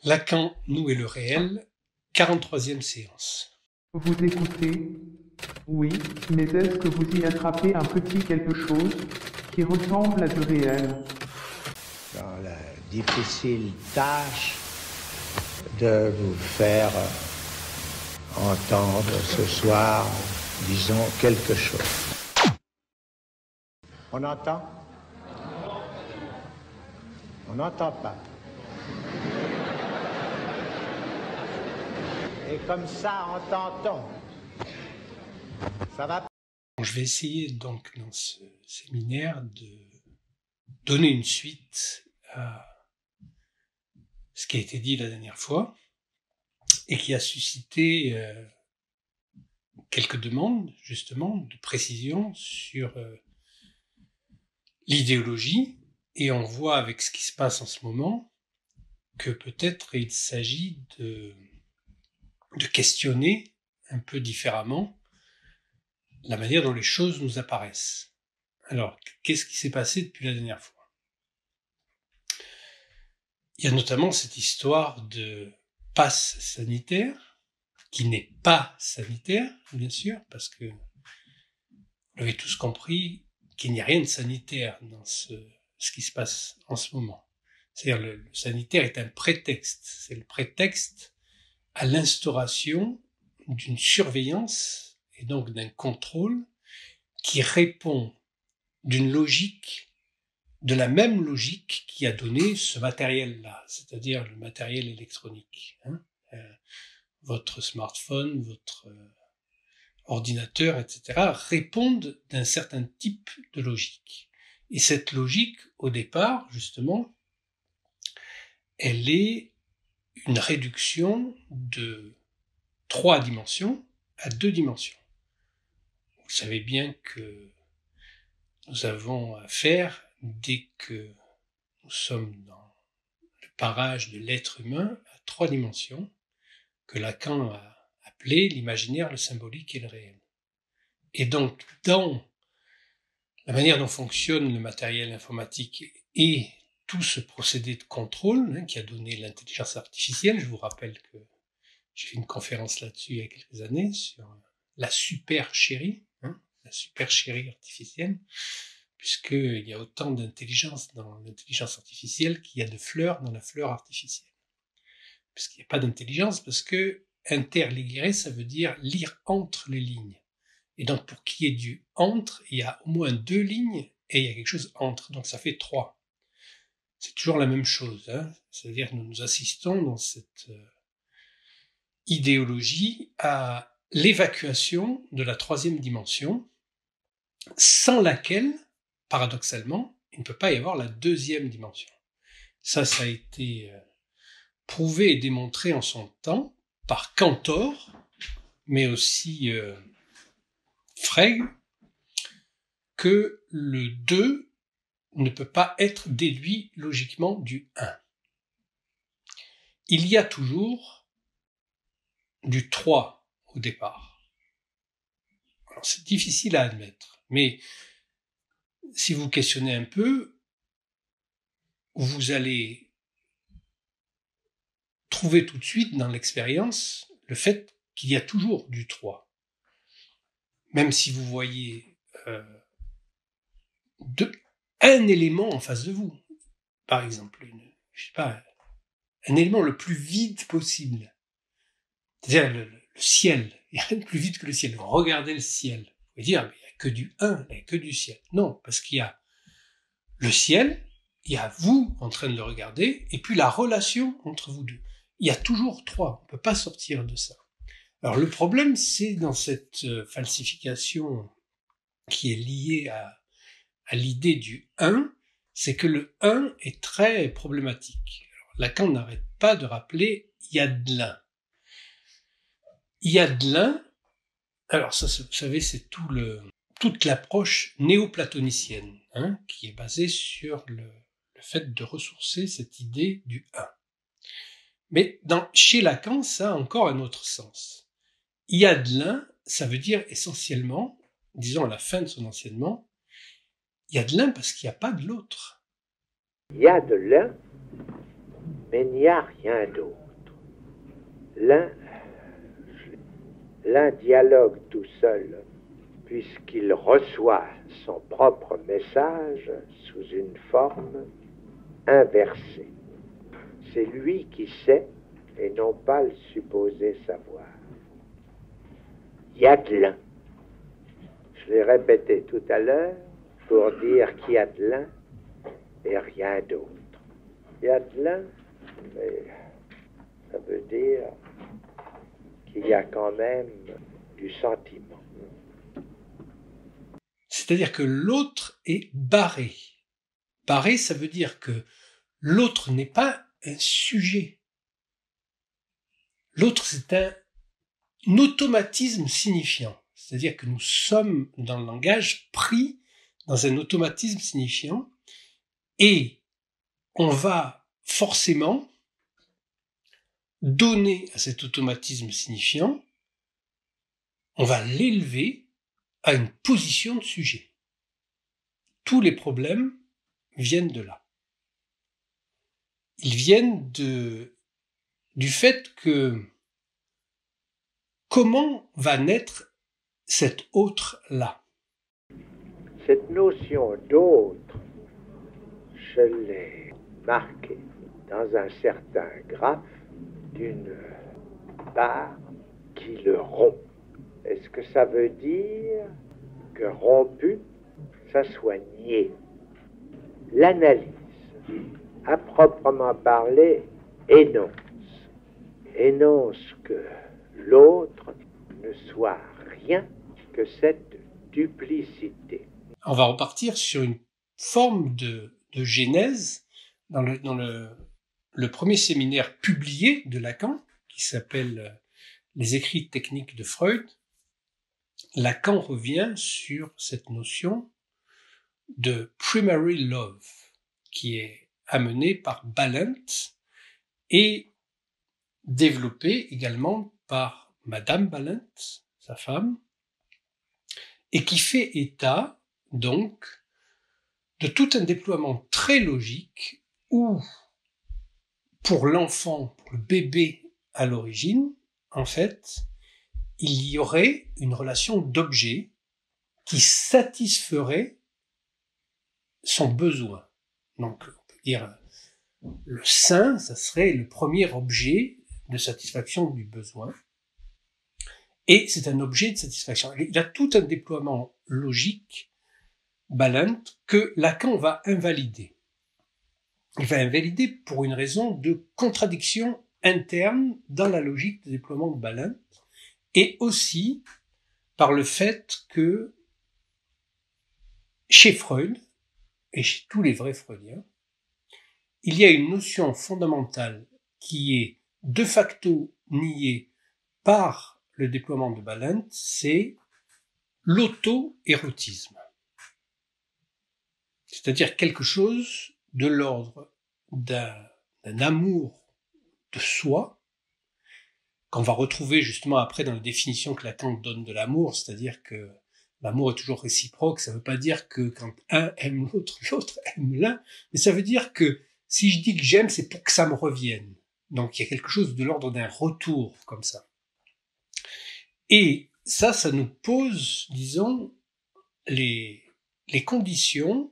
Lacan, nous et le réel, 43e séance. Vous écoutez? Oui, mais est-ce que vous y attrapez un petit quelque chose qui ressemble à du réel? Dans la difficile tâche de vous faire entendre ce soir, disons, quelque chose. On entend? On n'entend pas. Et comme ça, entend-on. Ça va? Je vais essayer donc dans ce séminaire de donner une suite à ce qui a été dit la dernière fois et qui a suscité quelques demandes justement de précision sur l'idéologie, et on voit avec ce qui se passe en ce moment que peut-être il s'agit de questionner un peu différemment la manière dont les choses nous apparaissent. Alors, qu'est-ce qui s'est passé depuis la dernière fois? Il y a notamment cette histoire de passe sanitaire, qui n'est pas sanitaire, bien sûr, parce que vous l'avez tous compris qu'il n'y a rien de sanitaire dans ce qui se passe en ce moment. C'est-à-dire le sanitaire est un prétexte, c'est le prétexte à l'instauration d'une surveillance et donc d'un contrôle qui répond d'une logique, de la même logique qui a donné ce matériel-là, c'est-à-dire le matériel électronique. Votre smartphone, votre ordinateur, etc., répondent d'un certain type de logique. Et cette logique, au départ, justement, elle est une réduction de 3 dimensions à 2 dimensions. Vous savez bien que nous avons affaire, dès que nous sommes dans le parage de l'être humain, à 3 dimensions, que Lacan a appelé l'imaginaire, le symbolique et le réel. Et donc, dans la manière dont fonctionne le matériel informatique et tout ce procédé de contrôle qui a donné l'intelligence artificielle, je vous rappelle que j'ai fait une conférence là-dessus il y a quelques années sur la supercherie, la supercherie artificielle, puisqu'il y a autant d'intelligence dans l'intelligence artificielle qu'il y a de fleurs dans la fleur artificielle. Puisqu'il n'y a pas d'intelligence, parce que interlire, ça veut dire lire entre les lignes. Et donc, pour qu'il y ait du entre, il y a au moins 2 lignes et il y a quelque chose entre. Donc, ça fait 3. C'est toujours la même chose. C'est-à-dire que nous assistons dans cette idéologie à l'évacuation de la 3e dimension, sans laquelle, paradoxalement, il ne peut pas y avoir la 2e dimension. Ça a été prouvé et démontré en son temps par Cantor, mais aussi Frege, que le 2 ne peut pas être déduit logiquement du 1. Il y a toujours du 3 au départ. Alors c'est difficile à admettre, mais si vous questionnez un peu, vous allez trouver tout de suite dans l'expérience le fait qu'il y a toujours du 3. Même si vous voyez un élément en face de vous, par exemple, un élément le plus vide possible, c'est-à-dire le ciel, il y a rien de plus vide que le ciel. Vous regardez le ciel, vous pouvez dire, mais il n'y a que du 1, il n'y a que du ciel. Non, parce qu'il y a le ciel, il y a vous en train de le regarder, et puis la relation entre vous deux. Il y a toujours 3, on ne peut pas sortir de ça. Alors le problème, c'est dans cette falsification qui est liée à l'idée du 1, c'est que le 1 est très problématique. Alors, Lacan n'arrête pas de rappeler il y a de l'un. Il y a de l'un, alors ça, vous savez, c'est toute l'approche néoplatonicienne, qui est basée sur le fait de ressourcer cette idée du 1. Mais chez Lacan, ça a encore un autre sens. Il y a de l'un, ça veut dire essentiellement, disons à la fin de son enseignement, il y a de l'un parce qu'il n'y a pas de l'autre. Il y a de l'un Mais il n'y a rien d'autre. L'un dialogue tout seul, puisqu'il reçoit son propre message sous une forme inversée. C'est lui qui sait et non pas le supposé savoir. Il y a de l'un. Je l'ai répété tout à l'heure pour dire qu'il y a de l'un et rien d'autre. Il y a de l'un, mais ça veut dire qu'il y a quand même du sentiment. C'est-à-dire que l'autre est barré. Barré, ça veut dire que l'autre n'est pas un sujet. L'autre, c'est un automatisme signifiant. C'est-à-dire que nous sommes, dans le langage, pris dans un automatisme signifiant et on va forcément donner à cet automatisme signifiant, on va l'élever à une position de sujet. Tous les problèmes viennent de là. Ils viennent du fait que comment va naître cet autre-là? Cette notion d'autre, je l'ai marquée dans un certain graphe d'une barre qui le rompt. Est-ce que ça veut dire que rompu, ça soit nié? L'analyse, à proprement parler, énonce que l'autre ne soit rien que cette duplicité. On va repartir sur une forme de genèse dans le premier séminaire publié de Lacan, qui s'appelle Les écrits techniques de Freud. Lacan revient sur cette notion de primary love, qui est amenée par Balint et développée également par Madame Balint, sa femme, et qui fait état, donc, de tout un déploiement très logique où, pour l'enfant, pour le bébé à l'origine, en fait, il y aurait une relation d'objet qui satisferait son besoin. Donc, on peut dire, le sein, ça serait le premier objet de satisfaction du besoin. Et c'est un objet de satisfaction. Il a tout un déploiement logique, Balint, que Lacan va invalider. Il va invalider pour une raison de contradiction interne dans la logique de déploiement de Balint, et aussi par le fait que chez Freud, et chez tous les vrais Freudiens, il y a une notion fondamentale qui est de facto niée par le déploiement de Balint, c'est l'auto-érotisme. C'est-à-dire quelque chose de l'ordre d'un amour de soi, qu'on va retrouver justement après dans la définition que Lacan donne de l'amour, c'est-à-dire que l'amour est toujours réciproque. Ça ne veut pas dire que quand un aime l'autre, l'autre aime l'un, mais ça veut dire que si je dis que j'aime, c'est pour que ça me revienne. Donc il y a quelque chose de l'ordre d'un retour comme ça. Et ça nous pose, disons, les conditions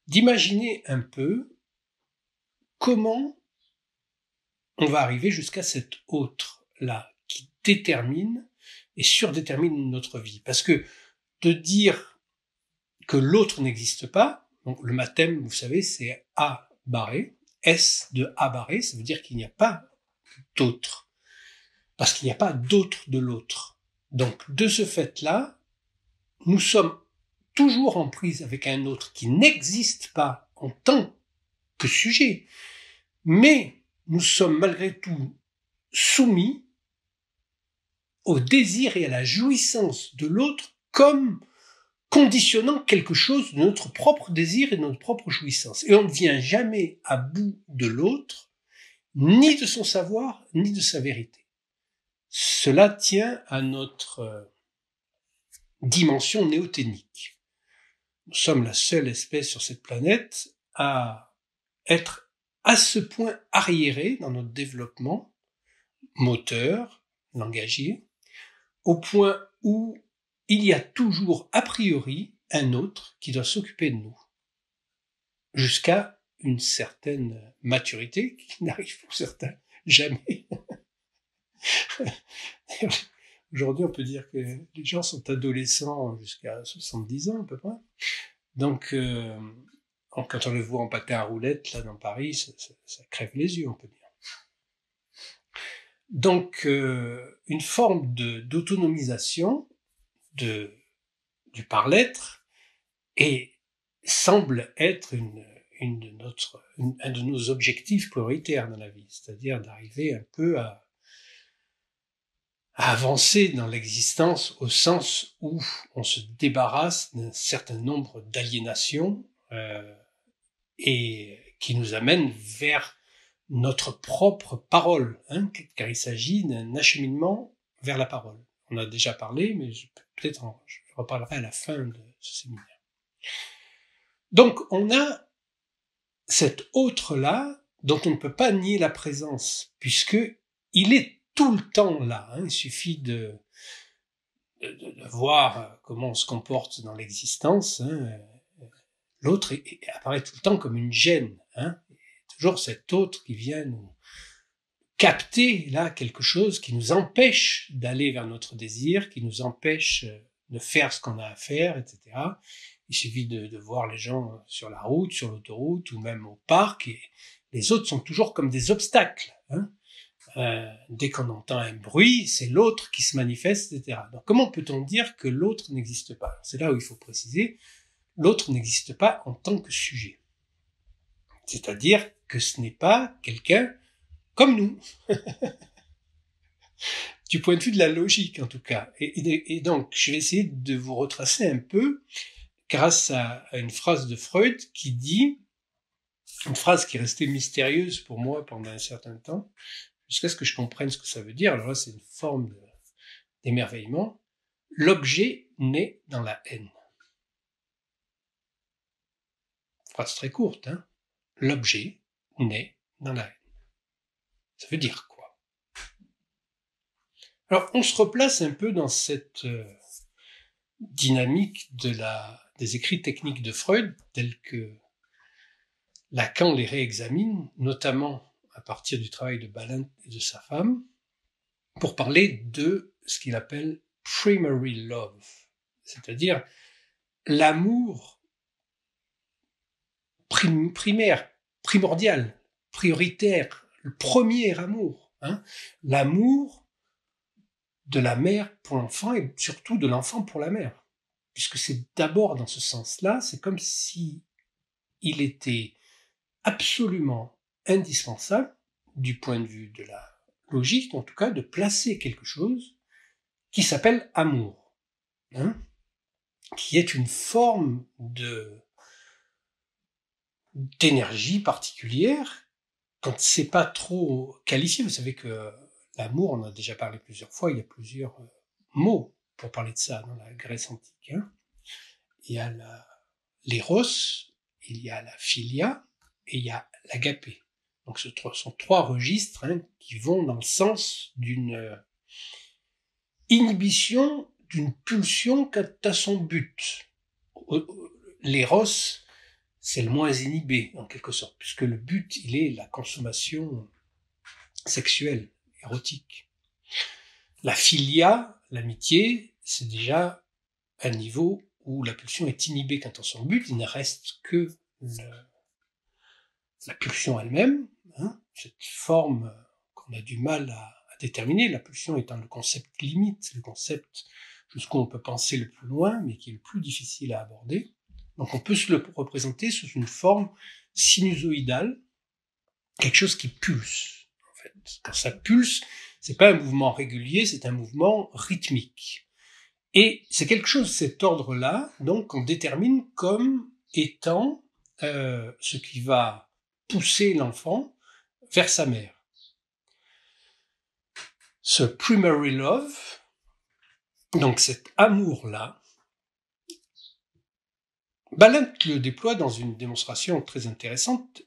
d'imaginer un peu comment on va arriver jusqu'à cet autre-là qui détermine et surdétermine notre vie. Parce que de dire que l'autre n'existe pas, donc le mathème, vous savez, c'est A barré, S de A barré, ça veut dire qu'il n'y a pas d'autre. Parce qu'il n'y a pas d'autre de l'autre. Donc de ce fait-là, nous sommes toujours en prise avec un autre qui n'existe pas en tant que sujet, mais nous sommes malgré tout soumis au désir et à la jouissance de l'autre comme conditionnant quelque chose de notre propre désir et de notre propre jouissance. Et on ne vient jamais à bout de l'autre, ni de son savoir, ni de sa vérité. Cela tient à notre dimension néothénique. Nous sommes la seule espèce sur cette planète à être à ce point arriérés dans notre développement moteur, langagier, au point où il y a toujours a priori un autre qui doit s'occuper de nous, jusqu'à une certaine maturité qui n'arrive pour certains jamais. Aujourd'hui, on peut dire que les gens sont adolescents jusqu'à 70 ans à peu près. Donc, quand on le voit en patin à roulettes, là, dans Paris, ça crève les yeux, on peut dire. Donc, une forme d'autonomisation du par-l'être et semble être un de nos objectifs prioritaires dans la vie, c'est-à-dire d'arriver un peu à avancer dans l'existence au sens où on se débarrasse d'un certain nombre d'aliénations et qui nous amènent vers notre propre parole, car il s'agit d'un acheminement vers la parole. On a déjà parlé, mais peut-être je reparlerai à la fin de ce séminaire. Donc, on a cet autre-là dont on ne peut pas nier la présence, puisque il est tout le temps là. Il suffit de voir comment on se comporte dans l'existence. L'autre apparaît tout le temps comme une gêne. Toujours cet autre qui vient nous capter là quelque chose qui nous empêche d'aller vers notre désir, qui nous empêche de faire ce qu'on a à faire, etc. Il suffit de voir les gens sur la route, sur l'autoroute ou même au parc, et les autres sont toujours comme des obstacles. Dès qu'on entend un bruit, c'est l'autre qui se manifeste, etc. Donc comment peut-on dire que l'autre n'existe pas? C'est là où il faut préciser, l'autre n'existe pas en tant que sujet. C'est-à-dire que ce n'est pas quelqu'un comme nous. Du point de vue de la logique, en tout cas. Et donc, je vais essayer de vous retracer un peu grâce à une phrase de Freud qui dit, une phrase qui est restée mystérieuse pour moi pendant un certain temps, jusqu'à ce que je comprenne ce que ça veut dire. Alors là, c'est une forme d'émerveillement. L'objet naît dans la haine. Phrase très courte, L'objet naît dans la haine. Ça veut dire quoi? Alors, on se replace un peu dans cette dynamique des écrits techniques de Freud, tels que Lacan les réexamine, notamment à partir du travail de Balint et de sa femme, pour parler de ce qu'il appelle primary love, c'est-à-dire l'amour primaire, primordial, prioritaire, le premier amour, l'amour de la mère pour l'enfant et surtout de l'enfant pour la mère, puisque c'est d'abord dans ce sens-là, c'est comme si il était absolument indispensable, du point de vue de la logique en tout cas, de placer quelque chose qui s'appelle amour, qui est une forme d'énergie particulière, quand c'est pas trop qualifié. Vous savez que l'amour, on en a déjà parlé plusieurs fois, il y a plusieurs mots pour parler de ça dans la Grèce antique. Il y a l'éros, il y a la philia, et il y a l'agapé. Donc ce sont trois registres qui vont dans le sens d'une inhibition, d'une pulsion quant à son but. L'éros, c'est le moins inhibé, en quelque sorte, puisque le but, il est la consommation sexuelle, érotique. La philia, l'amitié, c'est déjà un niveau où la pulsion est inhibée quant à son but, il ne reste que la pulsion elle-même, cette forme qu'on a du mal à déterminer, la pulsion étant le concept limite, le concept jusqu'où on peut penser le plus loin, mais qui est le plus difficile à aborder. Donc on peut se le représenter sous une forme sinusoïdale, quelque chose qui pulse, en fait. Quand ça pulse, c'est pas un mouvement régulier, c'est un mouvement rythmique. Et c'est quelque chose de cet ordre-là, donc qu'on détermine comme étant ce qui va pousser l'enfant vers sa mère. Ce primary love, donc cet amour-là, Balint le déploie dans une démonstration très intéressante.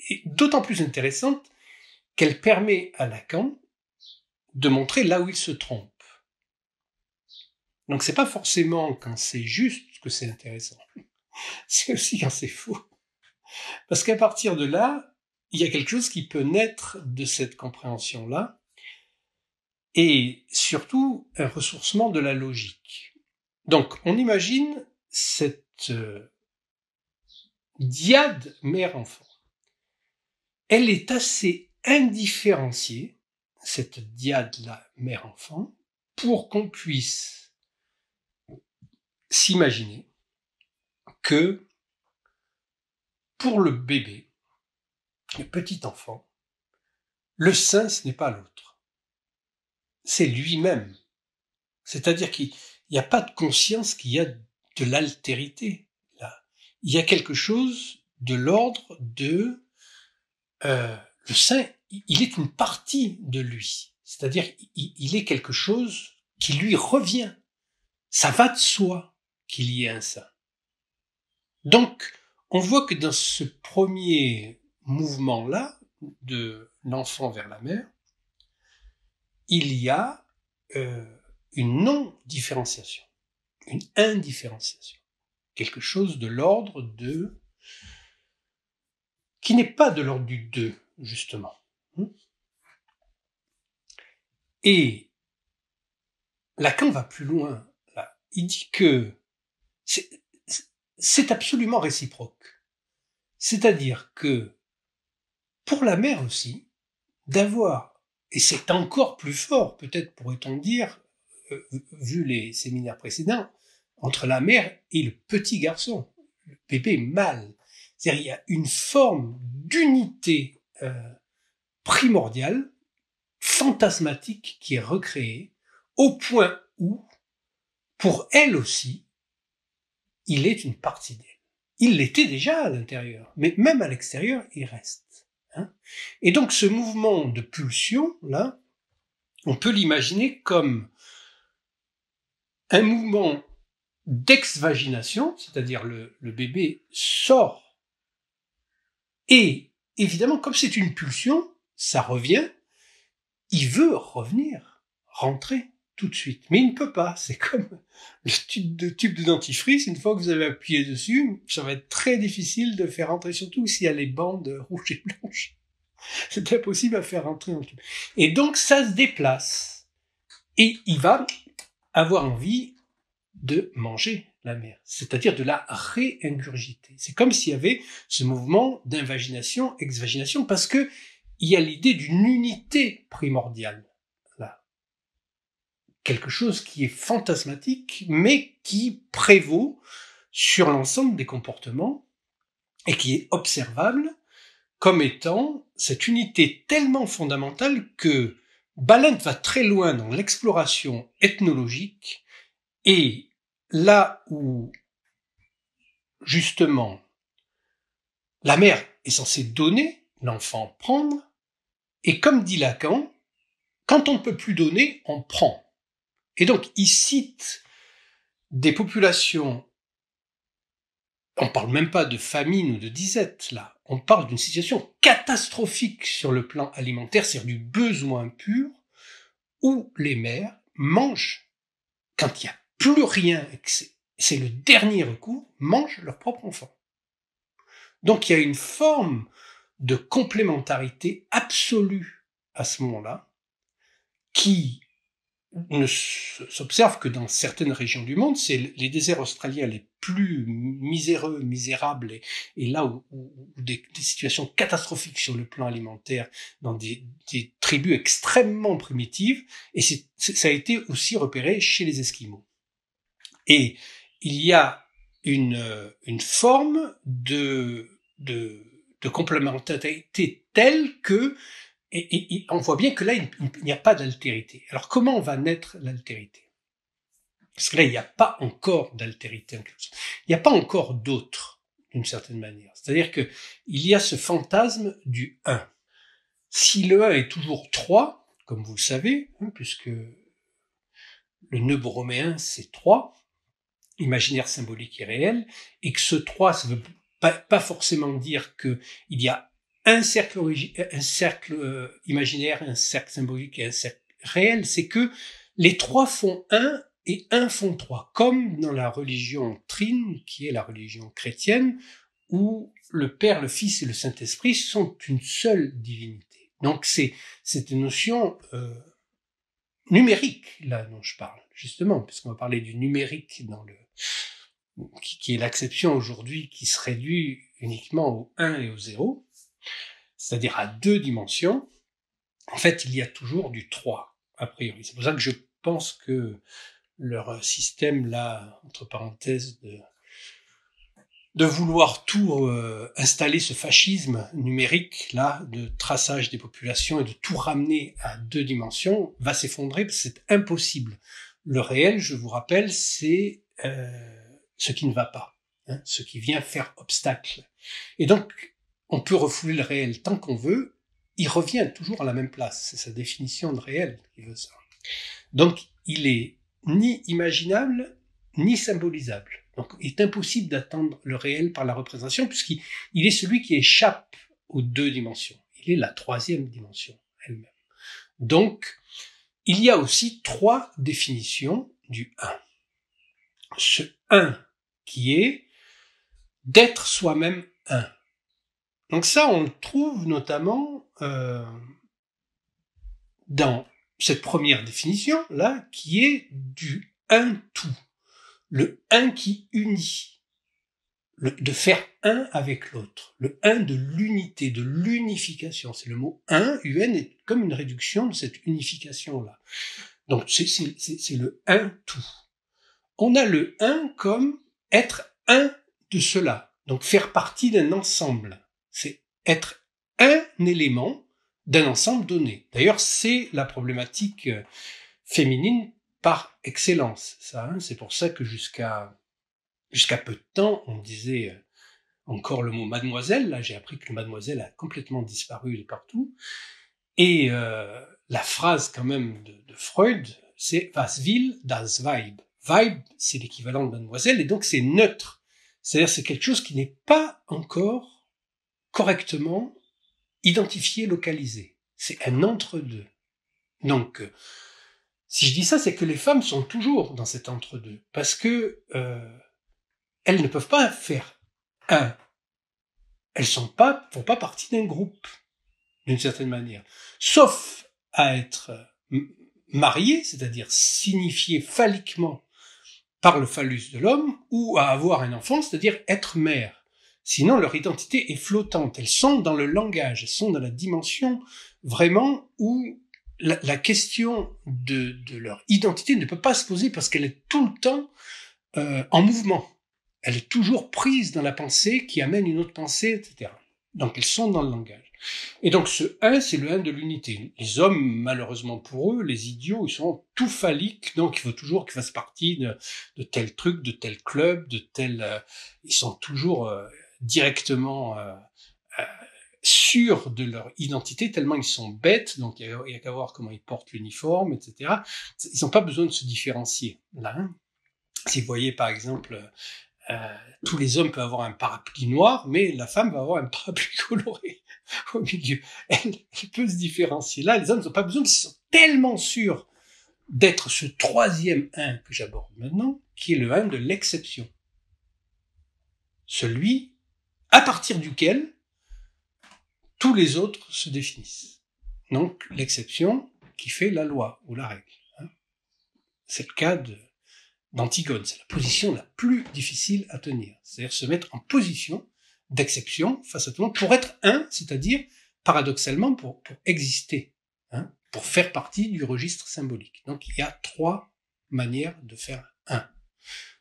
est d'autant plus intéressante qu'elle permet à Lacan de montrer là où il se trompe. Donc c'est pas forcément quand c'est juste que c'est intéressant, c'est aussi quand c'est faux. Parce qu'à partir de là, il y a quelque chose qui peut naître de cette compréhension-là, et surtout un ressourcement de la logique. Donc on imagine cette diade mère-enfant. Elle est assez indifférenciée, cette diade-là mère-enfant, pour qu'on puisse s'imaginer que pour le bébé, le petit enfant, le sein, ce n'est pas l'autre. C'est lui-même. C'est-à-dire qu'il n'y a pas de conscience qu'il y a de l'altérité, là. Il y a quelque chose de l'ordre de... le sein, il est une partie de lui. C'est-à-dire, il est quelque chose qui lui revient. Ça va de soi qu'il y ait un sein. Donc, on voit que dans ce premier mouvement-là, de l'enfant vers la mère, il y a une non-différenciation, une indifférenciation. Quelque chose de l'ordre de... qui n'est pas de l'ordre du deux, justement. Et Lacan va plus loin, là. Il dit que c'est absolument réciproque. C'est-à-dire que, pour la mère aussi, d'avoir, et c'est encore plus fort, peut-être pourrait-on dire, vu les séminaires précédents, entre la mère et le petit garçon, le bébé mâle. C'est-à-dire, il y a une forme d'unité primordiale, fantasmatique, qui est recréée, au point où, pour elle aussi, il est une partie d'elle. Il l'était déjà à l'intérieur, mais même à l'extérieur, il reste. Et donc ce mouvement de pulsion, là, on peut l'imaginer comme un mouvement d'exvagination, c'est-à-dire le bébé sort, et évidemment, comme c'est une pulsion, ça revient, il veut revenir, rentrer tout de suite, mais il ne peut pas. C'est comme le tube de dentifrice, une fois que vous avez appuyé dessus, ça va être très difficile de faire rentrer, surtout s'il y a les bandes rouges et blanches. C'est impossible à faire rentrer dans le tube. Et donc ça se déplace, et il va avoir envie de manger la mère, c'est-à-dire de la réingurgiter. C'est comme s'il y avait ce mouvement d'invagination, exvagination, parce que il y a l'idée d'une unité primordiale, là. Quelque chose qui est fantasmatique, mais qui prévaut sur l'ensemble des comportements et qui est observable comme étant cette unité tellement fondamentale que Balint va très loin dans l'exploration ethnologique, et là où, justement, la mère est censée donner, l'enfant prendre, et comme dit Lacan, quand on ne peut plus donner, on prend. Et donc, il cite des populations, on ne parle même pas de famine ou de disette, là, on parle d'une situation catastrophique sur le plan alimentaire, c'est-à-dire du besoin pur, où les mères mangent, quand il n'y a plus rien, et que c'est le dernier recours, mangent leur propre enfant. Donc il y a une forme de complémentarité absolue à ce moment-là, qui ne s'observe que dans certaines régions du monde. C'est les déserts australiens les plus miséreux, misérables, et là où des situations catastrophiques sur le plan alimentaire, dans des tribus extrêmement primitives, et ça a été aussi repéré chez les Esquimaux. Et il y a une forme de complémentarité telle que, et on voit bien que là, il n'y a pas d'altérité. Alors comment va naître l'altérité? Parce que là, il n'y a pas encore d'altérité en quelque sorte. Il n'y a pas encore d'autre, d'une certaine manière. C'est-à-dire que il y a ce fantasme du 1. Si le 1 est toujours 3, comme vous le savez, puisque le nœud borroméen, c'est 3, imaginaire, symbolique et réel, et que ce 3, ça veut pas forcément dire qu'il y a un cercle, imaginaire, un cercle symbolique et un cercle réel, c'est que les trois font un et un font trois, comme dans la religion trine, qui est la religion chrétienne, où le Père, le Fils et le Saint-Esprit sont une seule divinité. Donc c'est une notion numérique, là, dont je parle, justement, puisqu'on va parler du numérique qui est l'acception aujourd'hui qui se réduit uniquement au 1 et au 0, c'est-à-dire à 2 dimensions. En fait, il y a toujours du 3, a priori. C'est pour ça que je pense que leur système, là, entre parenthèses, de vouloir tout installer ce fascisme numérique là de traçage des populations et de tout ramener à 2 dimensions va s'effondrer parce que c'est impossible. Le réel, je vous rappelle, c'est ce qui ne va pas, hein, ce qui vient faire obstacle. Et donc, on peut refouler le réel tant qu'on veut, il revient toujours à la même place. C'est sa définition de réel qui veut ça. Donc, il est ni imaginable, ni symbolisable. Donc, il est impossible d'attendre le réel par la représentation, puisqu'il est celui qui échappe aux 2 dimensions. Il est la 3e dimension elle-même. Donc, il y a aussi 3 définitions du 1. Ce 1 qui est d'être soi-même 1. Donc ça, on le trouve notamment dans cette première définition, là, qui est du 1 tout. Le 1 qui unit, de faire un avec l'autre, le 1 de l'unité, de l'unification. C'est le mot 1, UN est comme une réduction de cette unification-là. Donc c'est le 1 tout. On a le 1 comme être un de cela, donc faire partie d'un ensemble. C'est être un élément d'un ensemble donné. D'ailleurs, c'est la problématique féminine par excellence, ça. Hein, c'est pour ça que jusqu'à peu de temps, on disait encore le mot mademoiselle. Là, j'ai appris que le mademoiselle a complètement disparu de partout. Et la phrase quand même de Freud, c'est was will das Weib. Weib, c'est l'équivalent de mademoiselle, et donc c'est neutre. C'est-à-dire c'est quelque chose qui n'est pas encore correctement identifié, localisé. C'est un entre-deux. Donc, si je dis ça, c'est que les femmes sont toujours dans cet entre-deux, parce que elles ne peuvent pas faire un. Elles font pas partie d'un groupe, d'une certaine manière. Sauf à être mariées, c'est-à-dire signifiées phalliquement par le phallus de l'homme, ou à avoir un enfant, c'est-à-dire être mère. Sinon, leur identité est flottante. Elles sont dans le langage, elles sont dans la dimension vraiment où la question de leur identité ne peut pas se poser parce qu'elle est tout le temps en mouvement. Elle est toujours prise dans la pensée qui amène une autre pensée, etc. Donc elles sont dans le langage. Et donc ce 1, c'est le 1 de l'unité. Les hommes, malheureusement pour eux, les idiots, ils sont tout phalliques, donc il faut toujours qu'ils fassent partie de tel truc, de tel club, de tel... ils sont toujours directement sûrs de leur identité, tellement ils sont bêtes, donc il y a qu'à voir comment ils portent l'uniforme, etc. Ils n'ont pas besoin de se différencier. Là, hein. Si vous voyez par exemple... tous les hommes peuvent avoir un parapluie noir, mais la femme va avoir un parapluie coloré au milieu. Elle peut se différencier. Là, les hommes n'ont pas besoin, ils sont tellement sûrs d'être ce 3e 1 que j'aborde maintenant, qui est le 1 de l'exception. Celui à partir duquel tous les autres se définissent. Donc, l'exception qui fait la loi ou la règle. Hein. C'est le cas d'Antigone, c'est la position la plus difficile à tenir. C'est-à-dire se mettre en position d'exception face à tout le monde pour être un, c'est-à-dire, paradoxalement, pour exister, hein, pour faire partie du registre symbolique. Donc, il y a 3 manières de faire un.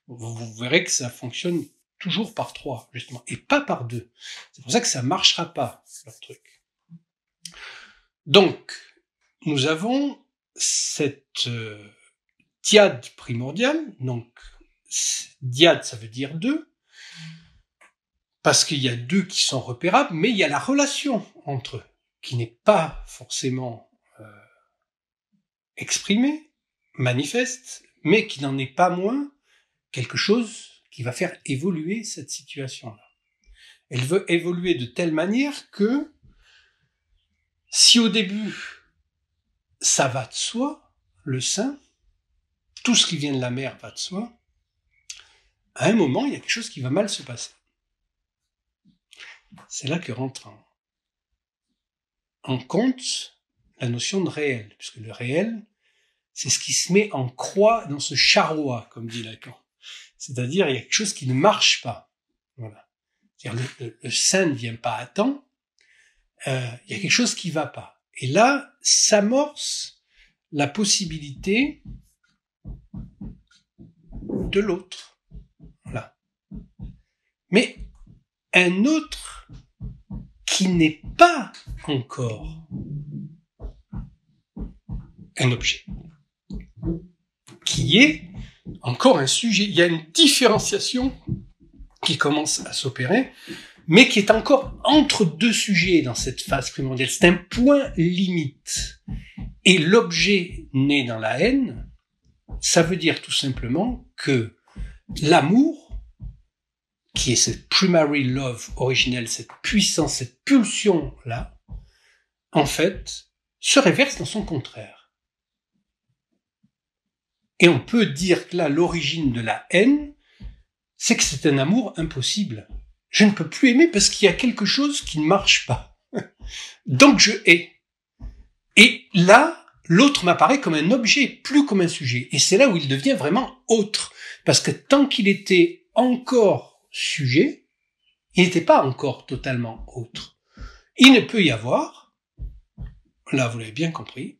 Vous verrez que ça fonctionne toujours par 3, justement, et pas par 2. C'est pour ça que ça marchera pas, leur truc. Donc, nous avons cette... diade primordiale, donc diade ça veut dire 2, parce qu'il y a 2 qui sont repérables, mais il y a la relation entre eux, qui n'est pas forcément exprimée, manifeste, mais qui n'en est pas moins quelque chose qui va faire évoluer cette situation-là. Elle veut évoluer de telle manière que Si au début, ça va de soi, le sein, tout ce qui vient de la mère va de soi, à un moment, il y a quelque chose qui va mal se passer. C'est là que rentre en compte la notion de réel, puisque le réel, c'est ce qui se met en croix dans ce charroi, comme dit Lacan. C'est-à-dire, il y a quelque chose qui ne marche pas. Voilà. C'est-à-dire, le sein ne vient pas à temps, il y a quelque chose qui ne va pas. Et là, s'amorce la possibilité de l'autre. Voilà. Mais un autre qui n'est pas encore un objet, qui est encore un sujet. Il y a une différenciation qui commence à s'opérer, mais qui est encore entre deux sujets dans cette phase primordiale. C'est un point limite. Et l'objet né dans la haine, ça veut dire tout simplement que l'amour, qui est cette primary love originelle, cette puissance, cette pulsion-là, en fait, se réverse dans son contraire. Et on peut dire que là, l'origine de la haine, c'est que c'est un amour impossible. Je ne peux plus aimer parce qu'il y a quelque chose qui ne marche pas. Donc je hais. Et là, l'autre m'apparaît comme un objet, plus comme un sujet. Et c'est là où il devient vraiment autre. Parce que tant qu'il était encore sujet, il n'était pas encore totalement autre. Il ne peut y avoir, là vous l'avez bien compris,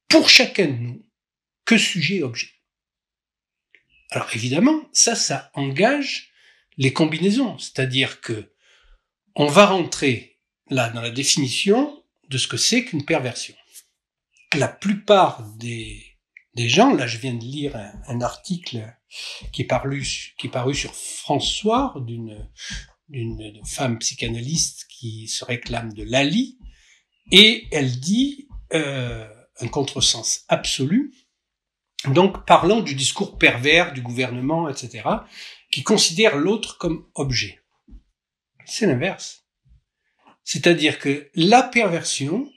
pour chacun de nous, que sujet et objet. Alors évidemment, ça engage les combinaisons, c'est-à-dire que on va rentrer là dans la définition de ce que c'est qu'une perversion. La plupart des gens, là je viens de lire un article qui est paru sur François d'une femme psychanalyste qui se réclame de Lali, et elle dit un contresens absolu, donc parlant du discours pervers du gouvernement, etc., qui considère l'autre comme objet. C'est l'inverse. C'est-à-dire que la perversion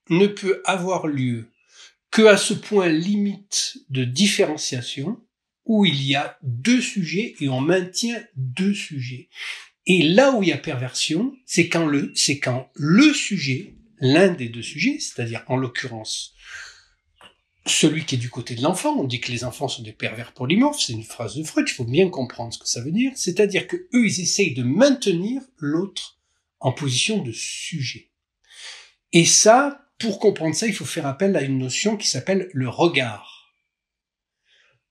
ne peut avoir lieu que à ce point limite de différenciation où il y a deux sujets et on maintient deux sujets. Et là où il y a perversion, c'est quand le sujet, l'un des deux sujets, c'est-à-dire en l'occurrence celui qui est du côté de l'enfant, on dit que les enfants sont des pervers polymorphes, c'est une phrase de Freud, il faut bien comprendre ce que ça veut dire, c'est-à-dire que eux, ils essayent de maintenir l'autre en position de sujet. Et ça, pour comprendre ça, il faut faire appel à une notion qui s'appelle le regard.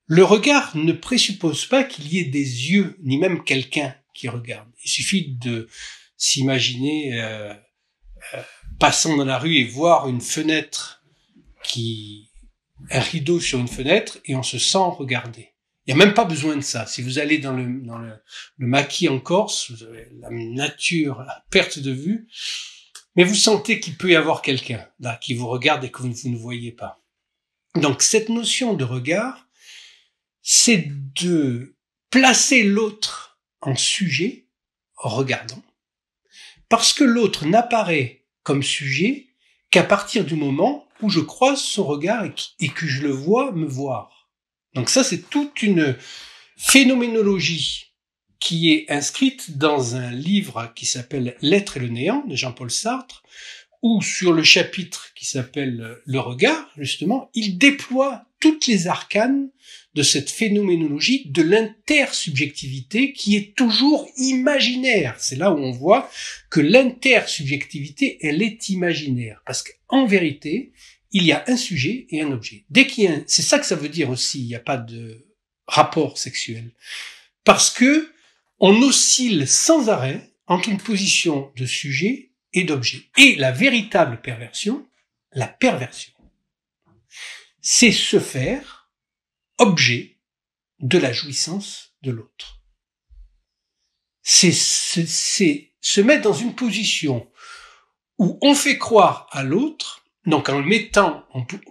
Le regard ne présuppose pas qu'il y ait des yeux, ni même quelqu'un qui regarde. Il suffit de s'imaginer passant dans la rue et voir une fenêtre un rideau sur une fenêtre et on se sent regardé. Il n'y a même pas besoin de ça. Si vous allez dans le maquis en Corse, vous avez la nature à perte de vue, mais vous sentez qu'il peut y avoir quelqu'un là qui vous regarde et que vous ne voyez pas. Donc cette notion de regard, c'est de placer l'autre en sujet, regardant, parce que l'autre n'apparaît comme sujet qu'à partir du moment où je croise son regard et que je le vois me voir. Donc ça, c'est toute une phénoménologie qui est inscrite dans un livre qui s'appelle « L'être et le néant » de Jean-Paul Sartre, où sur le chapitre qui s'appelle « Le regard », justement, il déploie toutes les arcanes de cette phénoménologie de l'intersubjectivité qui est toujours imaginaire. C'est là où on voit que l'intersubjectivité, elle est imaginaire. Parce qu'en vérité, il y a un sujet et un objet. Dès qu'il y a c'est ça que ça veut dire aussi, il n'y a pas de rapport sexuel. Parce que on oscille sans arrêt entre une position de sujet et d'objet. Et la véritable perversion, la perversion, c'est se faire objet de la jouissance de l'autre. C'est se mettre dans une position où on fait croire à l'autre, donc en le mettant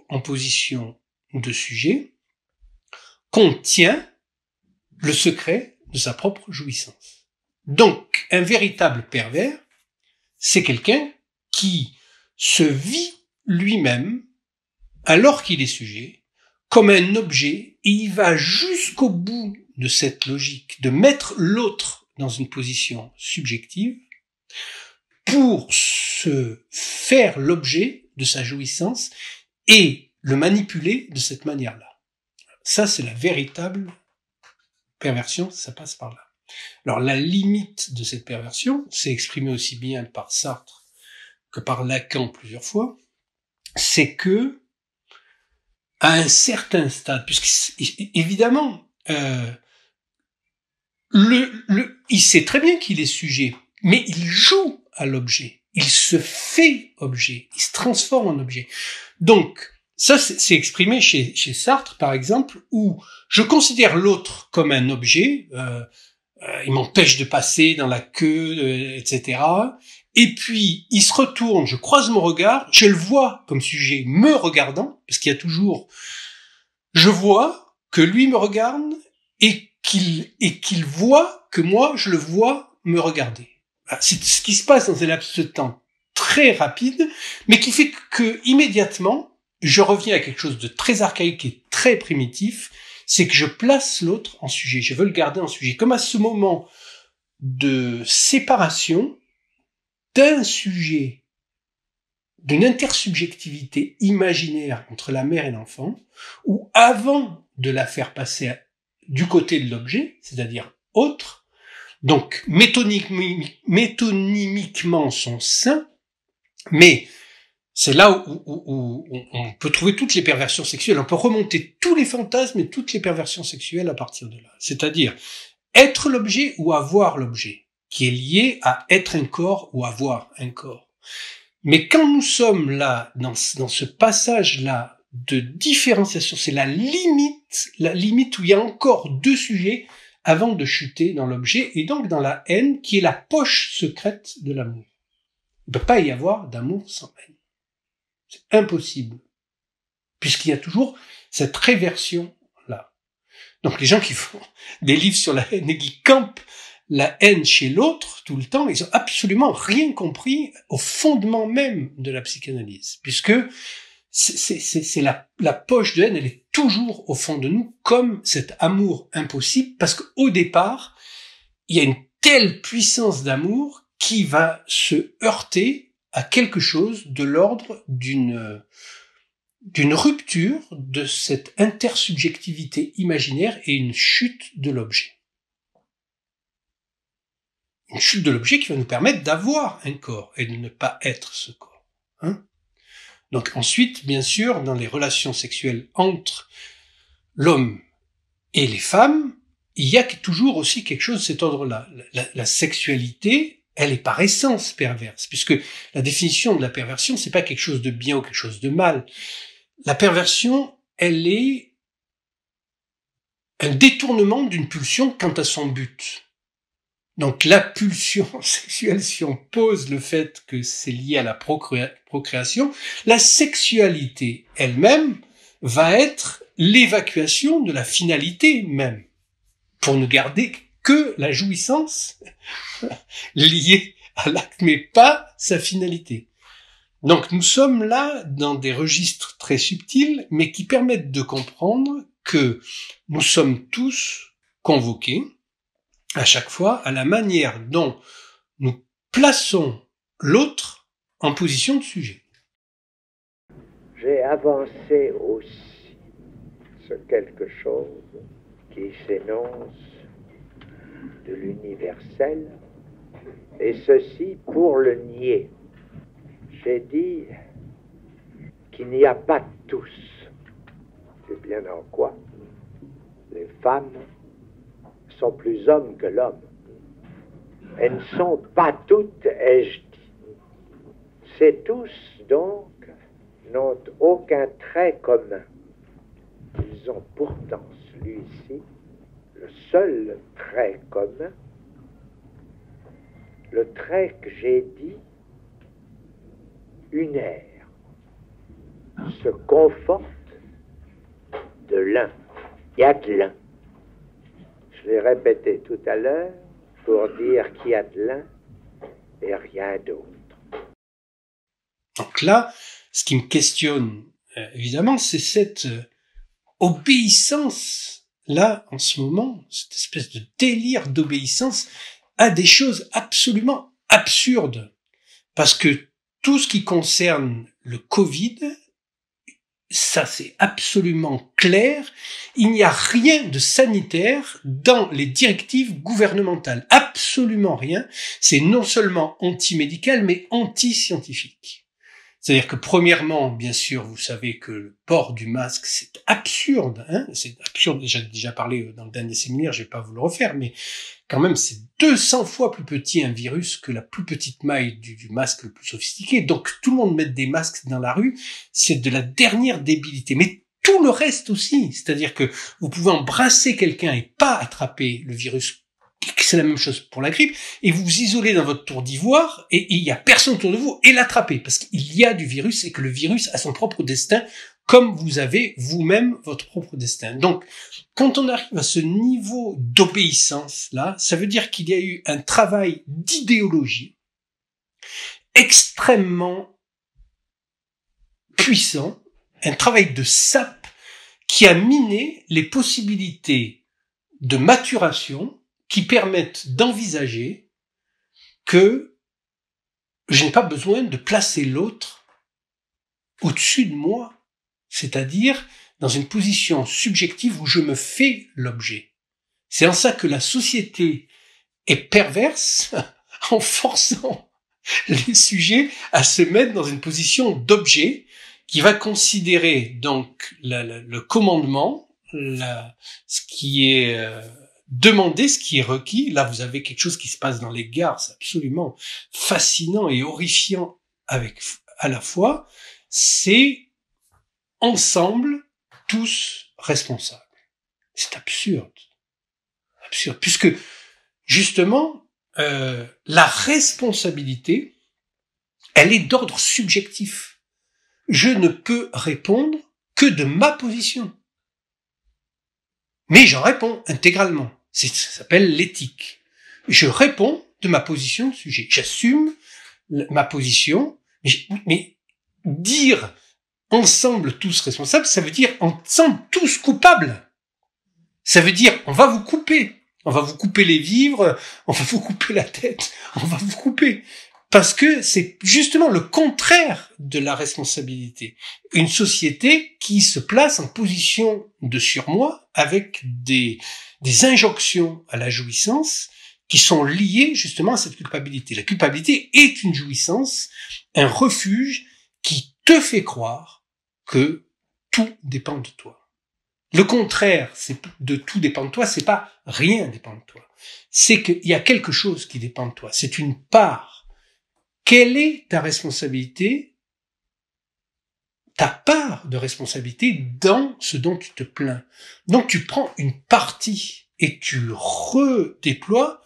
en position de sujet, qu'on tient le secret de sa propre jouissance. Donc, un véritable pervers, c'est quelqu'un qui se vit lui-même, alors qu'il est sujet, comme un objet, et il va jusqu'au bout de cette logique, de mettre l'autre dans une position subjective, pour se faire l'objet de sa jouissance et le manipuler de cette manière-là. Ça, c'est la véritable perversion, ça passe par là. Alors, la limite de cette perversion, c'est exprimé aussi bien par Sartre que par Lacan plusieurs fois, c'est que, à un certain stade, puisque, évidemment, il sait très bien qu'il est sujet, mais il joue à l'objet. Il se fait objet. Il se transforme en objet. Donc, ça, c'est exprimé chez Sartre, par exemple, où je considère l'autre comme un objet, il m'empêche de passer dans la queue, etc. Et puis, il se retourne, je croise mon regard, je le vois comme sujet me regardant, parce qu'il y a toujours, je vois que lui me regarde et qu'il voit que moi, je le vois me regarder. C'est ce qui se passe dans un laps de temps très rapide, mais qui fait que immédiatement, je reviens à quelque chose de très archaïque et très primitif, c'est que je place l'autre en sujet, je veux le garder en sujet. Comme à ce moment de séparation d'un sujet, d'une intersubjectivité imaginaire entre la mère et l'enfant, où avant de la faire passer du côté de l'objet, c'est-à-dire autre, donc métonymiquement son sein, mais c'est là où on peut trouver toutes les perversions sexuelles, on peut remonter tous les fantasmes et toutes les perversions sexuelles à partir de là. C'est-à-dire être l'objet ou avoir l'objet, qui est lié à être un corps ou avoir un corps. Mais quand nous sommes là, dans ce passage-là de différenciation, c'est la limite où il y a encore deux sujets avant de chuter dans l'objet et donc dans la haine qui est la poche secrète de l'amour. Il ne peut pas y avoir d'amour sans haine. C'est impossible. Puisqu'il y a toujours cette réversion-là. Donc les gens qui font des livres sur la haine et qui campent la haine chez l'autre tout le temps, ils ont absolument rien compris au fondement même de la psychanalyse. Puisque c'est la poche de haine, elle est toujours au fond de nous comme cet amour impossible, parce qu'au départ, il y a une telle puissance d'amour qui va se heurter à quelque chose de l'ordre d'une rupture de cette intersubjectivité imaginaire et une chute de l'objet. Une chute de l'objet qui va nous permettre d'avoir un corps et de ne pas être ce corps. Hein ? Donc ensuite, bien sûr, dans les relations sexuelles entre l'homme et les femmes, il y a toujours aussi quelque chose de cet ordre-là. La sexualité, elle est par essence perverse, puisque la définition de la perversion, c'est pas quelque chose de bien ou quelque chose de mal. La perversion, elle est un détournement d'une pulsion quant à son but. Donc la pulsion sexuelle, si on pose le fait que c'est lié à la procréation, la sexualité elle-même va être l'évacuation de la finalité même, pour ne garder que la jouissance liée à l'acte, mais pas sa finalité. Donc nous sommes là dans des registres très subtils, mais qui permettent de comprendre que nous sommes tous convoqués, à chaque fois, à la manière dont nous plaçons l'autre en position de sujet. J'ai avancé aussi ce quelque chose qui s'énonce de l'universel, et ceci pour le nier. J'ai dit qu'il n'y a pas tous. C'est bien en quoi les femmes sont plus hommes que l'homme. Elles ne sont pas toutes, ai-je dit. Ces tous, donc, n'ont aucun trait commun. Ils ont pourtant celui-ci, le seul trait commun, le trait que j'ai dit, unaire, se conforte de l'un. Il y a de l'un. Je l'ai répété tout à l'heure pour dire qu'il y a de l'un et rien d'autre. Donc là, ce qui me questionne, évidemment, c'est cette obéissance, là, en ce moment, cette espèce de délire d'obéissance à des choses absolument absurdes. Parce que tout ce qui concerne le Covid, ça c'est absolument clair, il n'y a rien de sanitaire dans les directives gouvernementales. Absolument rien. C'est non seulement anti-médical, mais anti-scientifique. C'est-à-dire que premièrement, bien sûr, vous savez que le port du masque, c'est absurde, hein, c'est absurde. J'ai déjà parlé dans le dernier séminaire, je vais pas vous le refaire, mais quand même, c'est 200 fois plus petit un virus que la plus petite maille du masque le plus sophistiqué. Donc, tout le monde met des masques dans la rue, c'est de la dernière débilité. Mais tout le reste aussi, c'est-à-dire que vous pouvez embrasser quelqu'un et pas attraper le virus. C'est la même chose pour la grippe, et vous vous isolez dans votre tour d'ivoire, et il y a personne autour de vous, et l'attraper, parce qu'il y a du virus, et que le virus a son propre destin, comme vous avez vous-même votre propre destin. Donc, quand on arrive à ce niveau d'obéissance-là, ça veut dire qu'il y a eu un travail d'idéologie extrêmement puissant, un travail de sape qui a miné les possibilités de maturation qui permettent d'envisager que je n'ai pas besoin de placer l'autre au-dessus de moi, c'est-à-dire dans une position subjective où je me fais l'objet. C'est en ça que la société est perverse en forçant les sujets à se mettre dans une position d'objet qui va considérer donc le commandement, ce qui est demandez ce qui est requis. Là, vous avez quelque chose qui se passe dans les gares, c'est absolument fascinant et horrifiant à la fois. C'est ensemble, tous responsables. C'est absurde. Absurde. Puisque, justement, la responsabilité, elle est d'ordre subjectif. Je ne peux répondre que de ma position. Mais j'en réponds intégralement. Ça s'appelle l'éthique. Je réponds de ma position de sujet. J'assume ma position, mais dire ensemble tous responsables, ça veut dire ensemble tous coupables. Ça veut dire on va vous couper. On va vous couper les vivres, on va vous couper la tête, on va vous couper. Parce que c'est justement le contraire de la responsabilité. Une société qui se place en position de surmoi avec des injonctions à la jouissance qui sont liées justement à cette culpabilité. La culpabilité est une jouissance, un refuge qui te fait croire que tout dépend de toi. Le contraire de tout dépend de toi, c'est pas rien dépend de toi. C'est qu'il y a quelque chose qui dépend de toi. C'est une part. Quelle est ta responsabilité, ta part de responsabilité dans ce dont tu te plains? Donc tu prends une partie et tu redéploies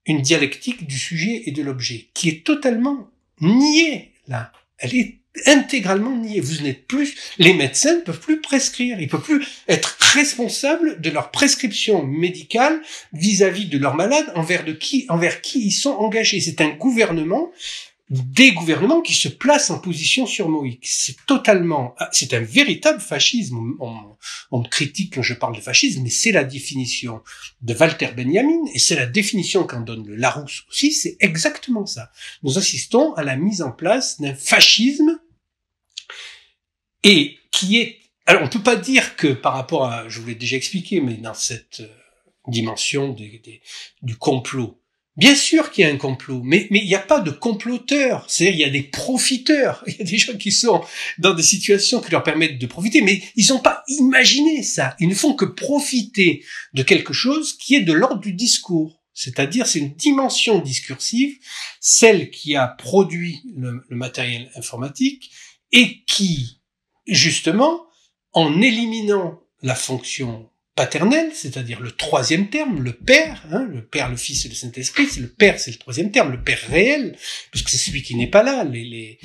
une dialectique du sujet et de l'objet qui est totalement niée là. Elle est intégralement niée. Vous n'êtes plus, les médecins ne peuvent plus prescrire, ils peuvent plus être responsables de leur prescription médicale vis-à-vis de leurs malades envers qui ils sont engagés. C'est un gouvernement, des gouvernements qui se placent en position surmoïque. C'est un véritable fascisme. On me critique quand je parle de fascisme, mais c'est la définition de Walter Benjamin et c'est la définition qu'en donne le Larousse aussi. C'est exactement ça. Nous assistons à la mise en place d'un fascisme et qui est, alors on peut pas dire que par rapport à, je vous l'ai déjà expliqué, mais dans cette dimension du complot, bien sûr qu'il y a un complot, mais il n'y a pas de comploteurs, c'est-à-dire il y a des profiteurs, il y a des gens qui sont dans des situations qui leur permettent de profiter, mais ils n'ont pas imaginé ça, ils ne font que profiter de quelque chose qui est de l'ordre du discours, c'est-à-dire c'est une dimension discursive, celle qui a produit le matériel informatique et qui, justement, en éliminant la fonction paternelle, c'est-à-dire le troisième terme, le Père, le Père, le Fils et le Saint-Esprit, c'est le Père, c'est le troisième terme, le Père réel, puisque c'est celui qui n'est pas là. Les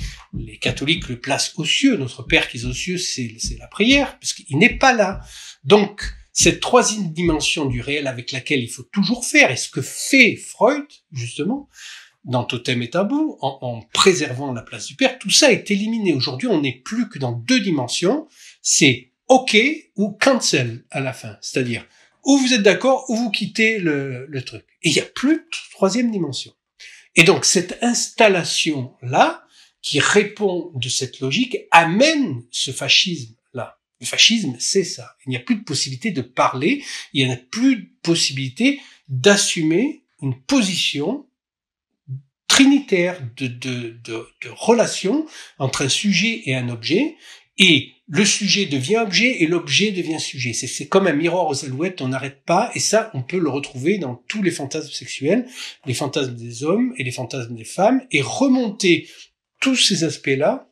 catholiques le placent aux cieux. Notre Père qui est aux cieux, c'est la prière, puisqu'il n'est pas là. Donc, cette troisième dimension du réel avec laquelle il faut toujours faire, et ce que fait Freud, justement, dans Totem et Tabou, en préservant la place du père, tout ça est éliminé. Aujourd'hui, on n'est plus que dans 2 dimensions. C'est OK ou cancel à la fin. C'est-à-dire, ou vous êtes d'accord, ou vous quittez le truc. Et il n'y a plus de 3e dimension. Et donc, cette installation-là, qui répond de cette logique, amène ce fascisme-là. Le fascisme, c'est ça. Il n'y a plus de possibilité de parler, il n'y a plus de possibilité d'assumer une position trinitaire de relation entre un sujet et un objet, et le sujet devient objet et l'objet devient sujet. C'est comme un miroir aux alouettes, on n'arrête pas, et ça, on peut le retrouver dans tous les fantasmes sexuels, les fantasmes des hommes et les fantasmes des femmes, et remonter tous ces aspects-là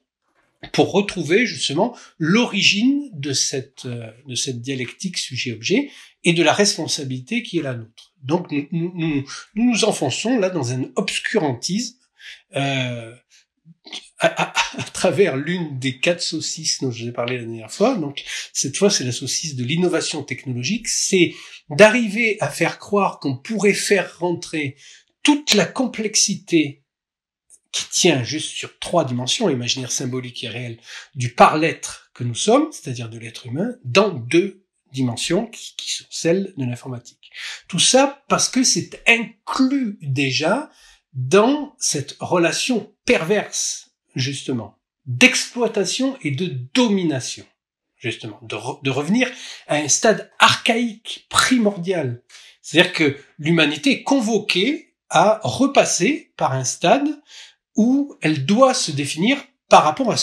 pour retrouver justement l'origine de cette dialectique sujet-objet et de la responsabilité qui est la nôtre. Donc nous enfonçons là dans un obscurantisme à travers l'une des 4 saucisses dont je vous ai parlé la dernière fois. Donc cette fois, c'est la saucisse de l'innovation technologique, c'est d'arriver à faire croire qu'on pourrait faire rentrer toute la complexité qui tient juste sur 3 dimensions, imaginaire, symbolique et réel, du par-l'être que nous sommes, c'est-à-dire de l'être humain, dans 2 dimensions qui sont celles de l'informatique. Tout ça parce que c'est inclus déjà dans cette relation perverse, justement, d'exploitation et de domination, justement, de revenir à un stade archaïque, primordial. C'est-à-dire que l'humanité est convoquée à repasser par un stade où elle doit se définir par rapport à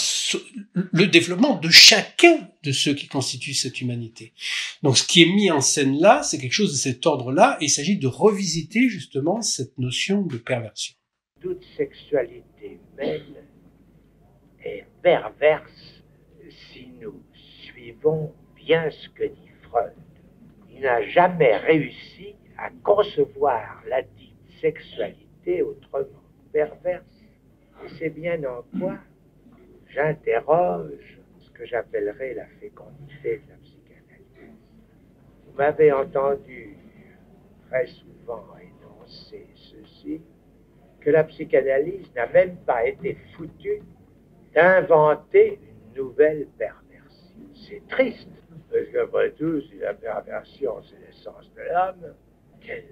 le développement de chacun de ceux qui constituent cette humanité. Donc ce qui est mis en scène là, c'est quelque chose de cet ordre-là, et il s'agit de revisiter justement cette notion de perversion. Toute sexualité humaine est perverse si nous suivons bien ce que dit Freud. Il n'a jamais réussi à concevoir la dite sexualité autrement perverse. Et c'est bien en quoi j'interroge ce que j'appellerais la fécondité de la psychanalyse. Vous m'avez entendu très souvent énoncer ceci, que la psychanalyse n'a même pas été foutue d'inventer une nouvelle perversion. C'est triste, parce qu'après tout, si la perversion c'est l'essence de l'homme, quelle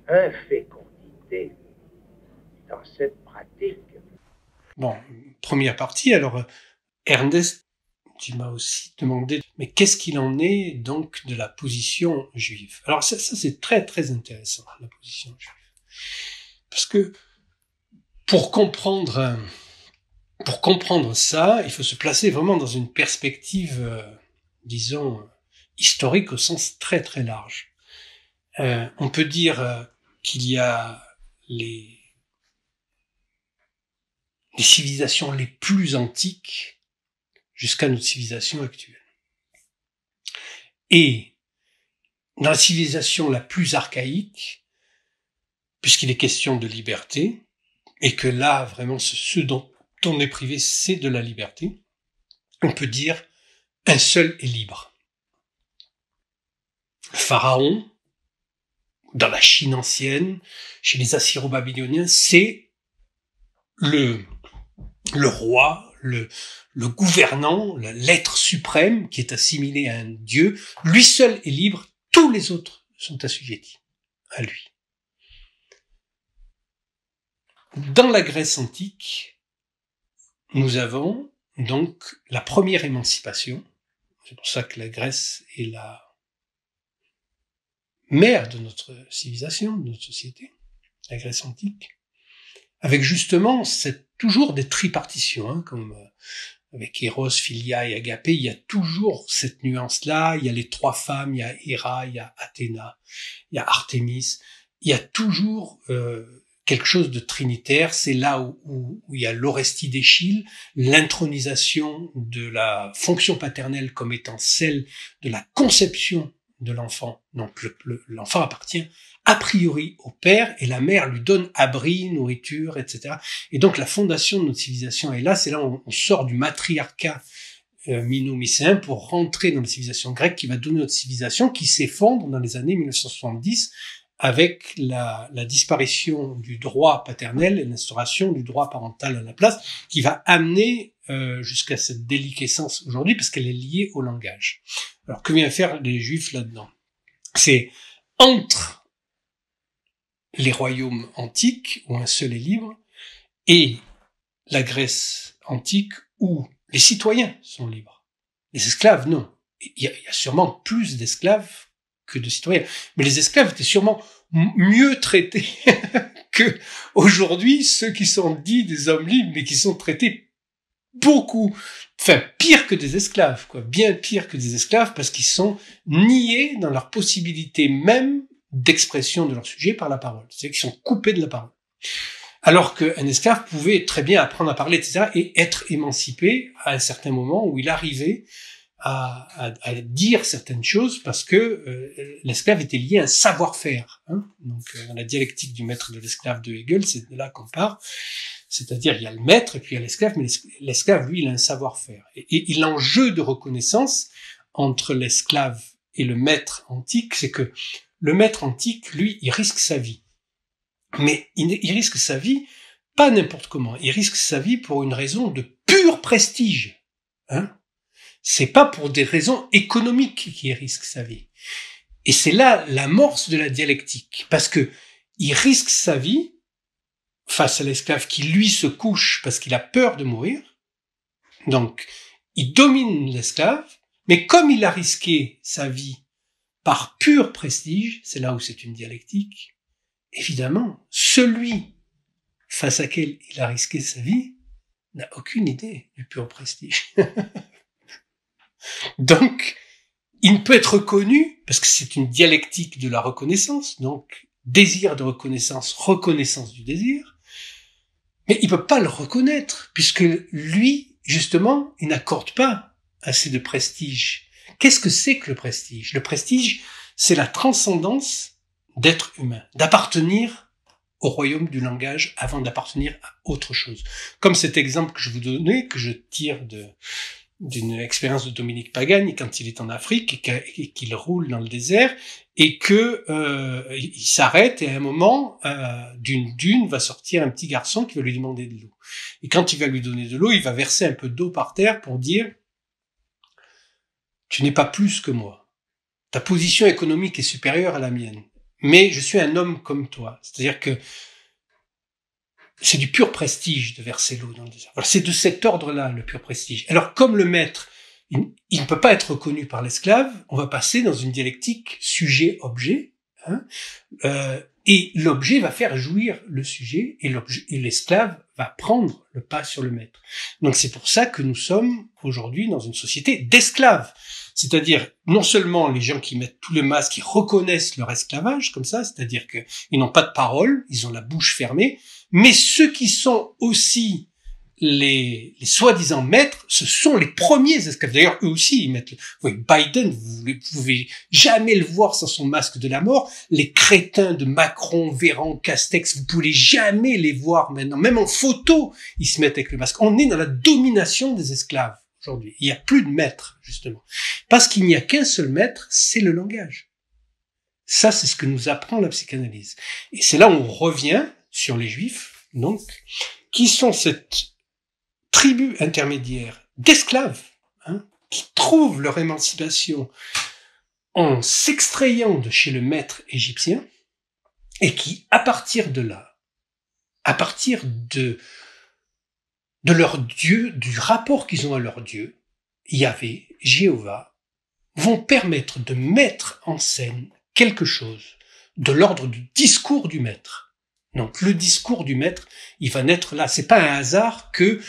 infécondité dans cette pratique. Bon, première partie, alors Ernest, tu m'as aussi demandé, mais qu'est-ce qu'il en est donc de la position juive? Alors ça c'est très très intéressant, la position juive. Parce que pour comprendre ça, il faut se placer vraiment dans une perspective, disons, historique au sens très très large. On peut dire qu'il y a les civilisations les plus antiques jusqu'à notre civilisation actuelle. Et dans la civilisation la plus archaïque, puisqu'il est question de liberté, et que là, vraiment, ce dont on est privé, c'est de la liberté, on peut dire un seul est libre. Le pharaon, dans la Chine ancienne, chez les Assyro-Babyloniens, c'est le roi, le gouvernant, l'être suprême qui est assimilé à un dieu. Lui seul est libre, tous les autres sont assujettis à lui. Dans la Grèce antique, nous avons donc la première émancipation. C'est pour ça que la Grèce est la mère de notre civilisation, de notre société, la Grèce antique, avec justement toujours des tripartitions, comme avec Eros, Philia et Agapé, il y a toujours cette nuance-là, il y a les 3 femmes, il y a Héra, il y a Athéna, il y a Artémis, il y a toujours quelque chose de trinitaire, c'est là où il y a l'Orestie d'Échille, l'intronisation de la fonction paternelle comme étant celle de la conception de l'enfant. Donc l'enfant appartient a priori au père et la mère lui donne abri, nourriture, etc. Et donc la fondation de notre civilisation est là, c'est là où on sort du matriarcat mino-mycéen pour rentrer dans la civilisation grecque qui va donner notre civilisation qui s'effondre dans les années 1970 avec la disparition du droit paternel et l'instauration du droit parental à la place, qui va amener jusqu'à cette déliquescence aujourd'hui, parce qu'elle est liée au langage. Alors, que viennent faire les Juifs là-dedans? C'est entre les royaumes antiques, où un seul est libre, et la Grèce antique, où les citoyens sont libres. Les esclaves, non. Il y a sûrement plus d'esclaves que de citoyens. Mais les esclaves étaient sûrement mieux traités que aujourd'hui ceux qui sont dits des hommes libres, mais qui sont traités pire que des esclaves, quoi. Bien pire que des esclaves, parce qu'ils sont niés dans leur possibilité même d'expression de leur sujet par la parole. C'est-à-dire qu'ils sont coupés de la parole. Alors qu'un esclave pouvait très bien apprendre à parler, etc., et être émancipé à un certain moment où il arrivait à dire certaines choses, parce que l'esclave était lié à un savoir-faire. Donc, dans la dialectique du maître de l'esclave de Hegel, c'est de là qu'on part. C'est-à-dire, il y a le maître et puis il y a l'esclave, mais l'esclave, lui, il a un savoir-faire. Et l'enjeu de reconnaissance entre l'esclave et le maître antique, c'est que le maître antique, lui, il risque sa vie. Mais il risque sa vie pas n'importe comment. Il risque sa vie pour une raison de pur prestige. C'est pas pour des raisons économiques qu'il risque sa vie. Et c'est là l'amorce de la dialectique. Parce que il risque sa vie face à l'esclave qui, lui, se couche parce qu'il a peur de mourir. Donc, il domine l'esclave, mais comme il a risqué sa vie par pur prestige, c'est là où c'est une dialectique, évidemment, celui face à qui il a risqué sa vie n'a aucune idée du pur prestige. Donc, il ne peut être reconnu, parce que c'est une dialectique de la reconnaissance, donc désir de reconnaissance, reconnaissance du désir, mais il peut pas le reconnaître, puisque lui, justement, il n'accorde pas assez de prestige. Qu'est-ce que c'est que le prestige? Le prestige, c'est la transcendance d'être humain, d'appartenir au royaume du langage avant d'appartenir à autre chose. Comme cet exemple que je vous donnais, que je tire d'une expérience de Dominique Pagani quand il est en Afrique et qu'il roule dans le désert et que il s'arrête et à un moment d'une dune va sortir un petit garçon qui va lui demander de l'eau. Et quand il va lui donner de l'eau, il va verser un peu d'eau par terre pour dire « Tu n'es pas plus que moi. Ta position économique est supérieure à la mienne. Mais je suis un homme comme toi. » C'est-à-dire que c'est du pur prestige de verser l'eau dans le désert. Voilà, c'est de cet ordre-là, le pur prestige. Alors, comme le maître, il ne peut pas être reconnu par l'esclave, on va passer dans une dialectique sujet-objet, et l'objet va faire jouir le sujet, et l'esclave va prendre le pas sur le maître. Donc c'est pour ça que nous sommes aujourd'hui dans une société d'esclaves. C'est-à-dire, non seulement les gens qui mettent tout le masque, qui reconnaissent leur esclavage, comme ça, c'est-à-dire qu'ils n'ont pas de parole, ils ont la bouche fermée, mais ceux qui sont aussi les soi-disant maîtres, ce sont les premiers esclaves. D'ailleurs, eux aussi, ils mettent... Vous voyez, Biden, vous pouvez jamais le voir sans son masque de la mort. Les crétins de Macron, Véran, Castex, vous pouvez jamais les voir maintenant. Même en photo, ils se mettent avec le masque. On est dans la domination des esclaves aujourd'hui. Il n'y a plus de maître, justement. Parce qu'il n'y a qu'un seul maître, c'est le langage. Ça, c'est ce que nous apprend la psychanalyse. Et c'est là où on revient sur les Juifs, donc, qui sont cette tribu intermédiaire d'esclaves, qui trouvent leur émancipation en s'extrayant de chez le maître égyptien, et qui, à partir de là, à partir de leur Dieu, du rapport qu'ils ont à leur Dieu, Yahvé, Jéhovah, vont permettre de mettre en scène quelque chose de l'ordre du discours du maître. Donc, le discours du maître, il va naître là. C'est pas un hasard que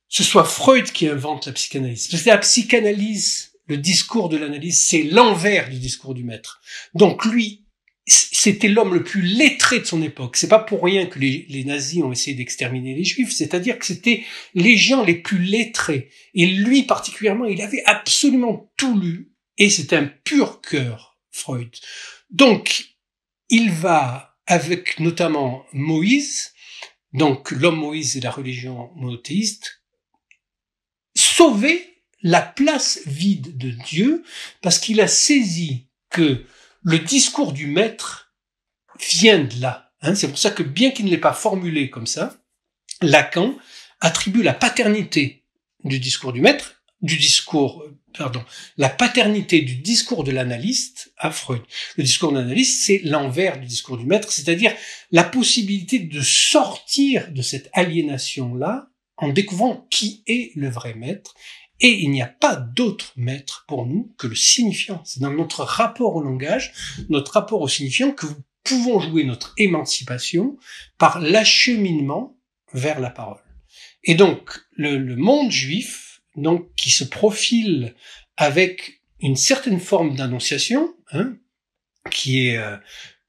ce soit Freud qui invente la psychanalyse. Parce que la psychanalyse, le discours de l'analyse, c'est l'envers du discours du maître. Donc, lui, c'était l'homme le plus lettré de son époque. C'est pas pour rien que les nazis ont essayé d'exterminer les juifs. C'est-à-dire que c'était les gens les plus lettrés. Et lui, particulièrement, il avait absolument tout lu. Et c'était un pur cœur, Freud. Donc, il va, avec notamment Moïse, donc l'homme Moïse et la religion monothéiste, sauver la place vide de Dieu, parce qu'il a saisi que le discours du maître vient de là. C'est pour ça que bien qu'il ne l'ait pas formulé comme ça, Lacan attribue la paternité du discours du maître, la paternité du discours de l'analyste à Freud. Le discours de l'analyste, c'est l'envers du discours du maître, c'est-à-dire la possibilité de sortir de cette aliénation-là en découvrant qui est le vrai maître. Et il n'y a pas d'autre maître pour nous que le signifiant. C'est dans notre rapport au langage, notre rapport au signifiant, que nous pouvons jouer notre émancipation par l'acheminement vers la parole. Et donc, le monde juif, donc, qui se profile avec une certaine forme d'annonciation, qui est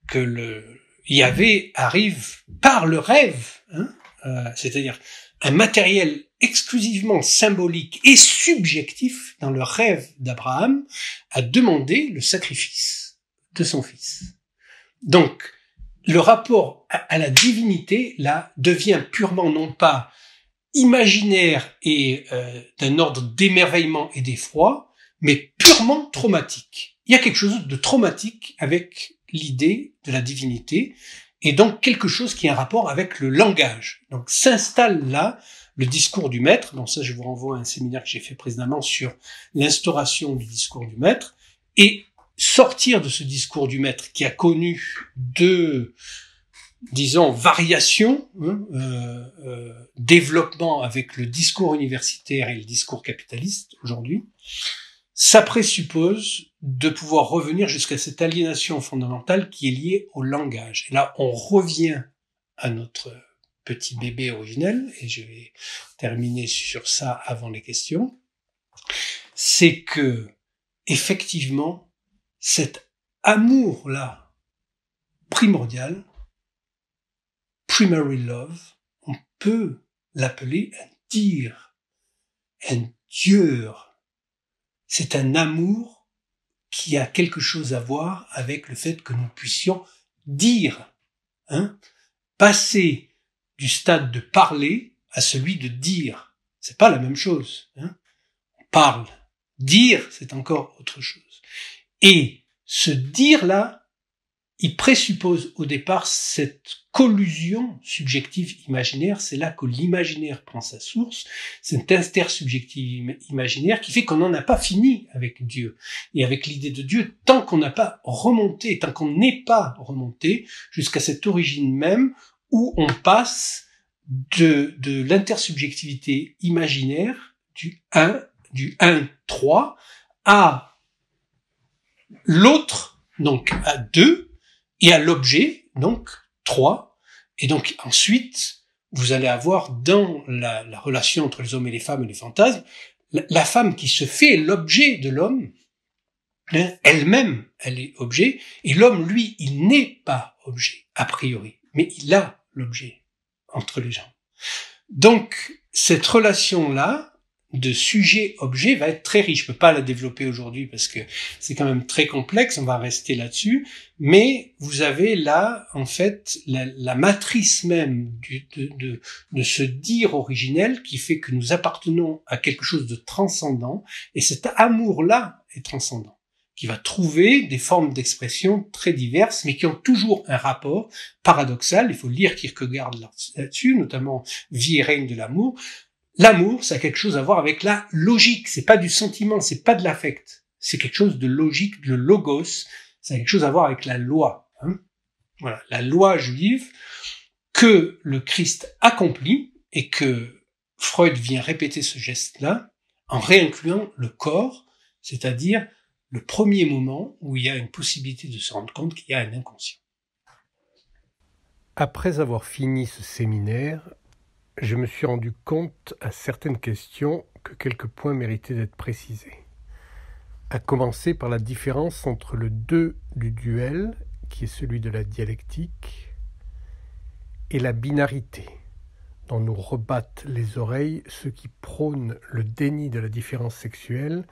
que le Yahvé arrive par le rêve, c'est-à-dire un matériel exclusivement symbolique et subjectif dans le rêve d'Abraham, a demandé le sacrifice de son fils. Donc, le rapport à la divinité, là, devient purement non pas imaginaire et d'un ordre d'émerveillement et d'effroi, mais purement traumatique. Il y a quelque chose de traumatique avec l'idée de la divinité, et donc quelque chose qui a un rapport avec le langage. Donc s'installe là le discours du maître. Donc ça, je vous renvoie à un séminaire que j'ai fait précédemment sur l'instauration du discours du maître, et sortir de ce discours du maître qui a connu deux, disons, variations, développement avec le discours universitaire et le discours capitaliste aujourd'hui, ça présuppose de pouvoir revenir jusqu'à cette aliénation fondamentale qui est liée au langage. Et là, on revient à notre petit bébé originel, et je vais terminer sur ça avant les questions. C'est que, effectivement, cet amour-là, primordial, primary love, on peut l'appeler un dire, un dieur. C'est un amour qui a quelque chose à voir avec le fait que nous puissions dire, passer du stade de parler à celui de dire. C'est pas la même chose. On parle. Dire, c'est encore autre chose. Et ce dire-là, il présuppose au départ cette collusion subjective imaginaire. C'est là que l'imaginaire prend sa source, cette intersubjective imaginaire qui fait qu'on n'en a pas fini avec Dieu et avec l'idée de Dieu tant qu'on n'a pas remonté, tant qu'on n'est pas remonté jusqu'à cette origine même où on passe de l'intersubjectivité imaginaire du 1-3 à l'autre, donc à 2, et à l'objet, donc 3. Et donc ensuite, vous allez avoir dans la relation entre les hommes et les fantasmes, la femme qui se fait l'objet de l'homme, elle-même, elle est objet, et l'homme, lui, il n'est pas objet, a priori, mais il a l'objet entre les gens. Donc, cette relation-là, de sujet-objet va être très riche. Je peux pas la développer aujourd'hui parce que c'est quand même très complexe, on va rester là-dessus, mais vous avez là, en fait, la matrice même de ce dire originel qui fait que nous appartenons à quelque chose de transcendant, et cet amour-là est transcendant, qui va trouver des formes d'expression très diverses, mais qui ont toujours un rapport paradoxal. Il faut lire Kierkegaard là-dessus, notamment Vie et règne de l'amour. L'amour, ça a quelque chose à voir avec la logique. C'est pas du sentiment, c'est pas de l'affect. C'est quelque chose de logique, le logos. Ça a quelque chose à voir avec la loi. Voilà, la loi juive que le Christ accomplit et que Freud vient répéter ce geste-là en réincluant le corps, c'est-à-dire le premier moment où il y a une possibilité de se rendre compte qu'il y a un inconscient. Après avoir fini ce séminaire, je me suis rendu compte à certaines questions que quelques points méritaient d'être précisés. À commencer par la différence entre le 2 du duel, qui est celui de la dialectique, et la binarité, dont nous rebattent les oreilles ceux qui prônent le déni de la différence sexuelle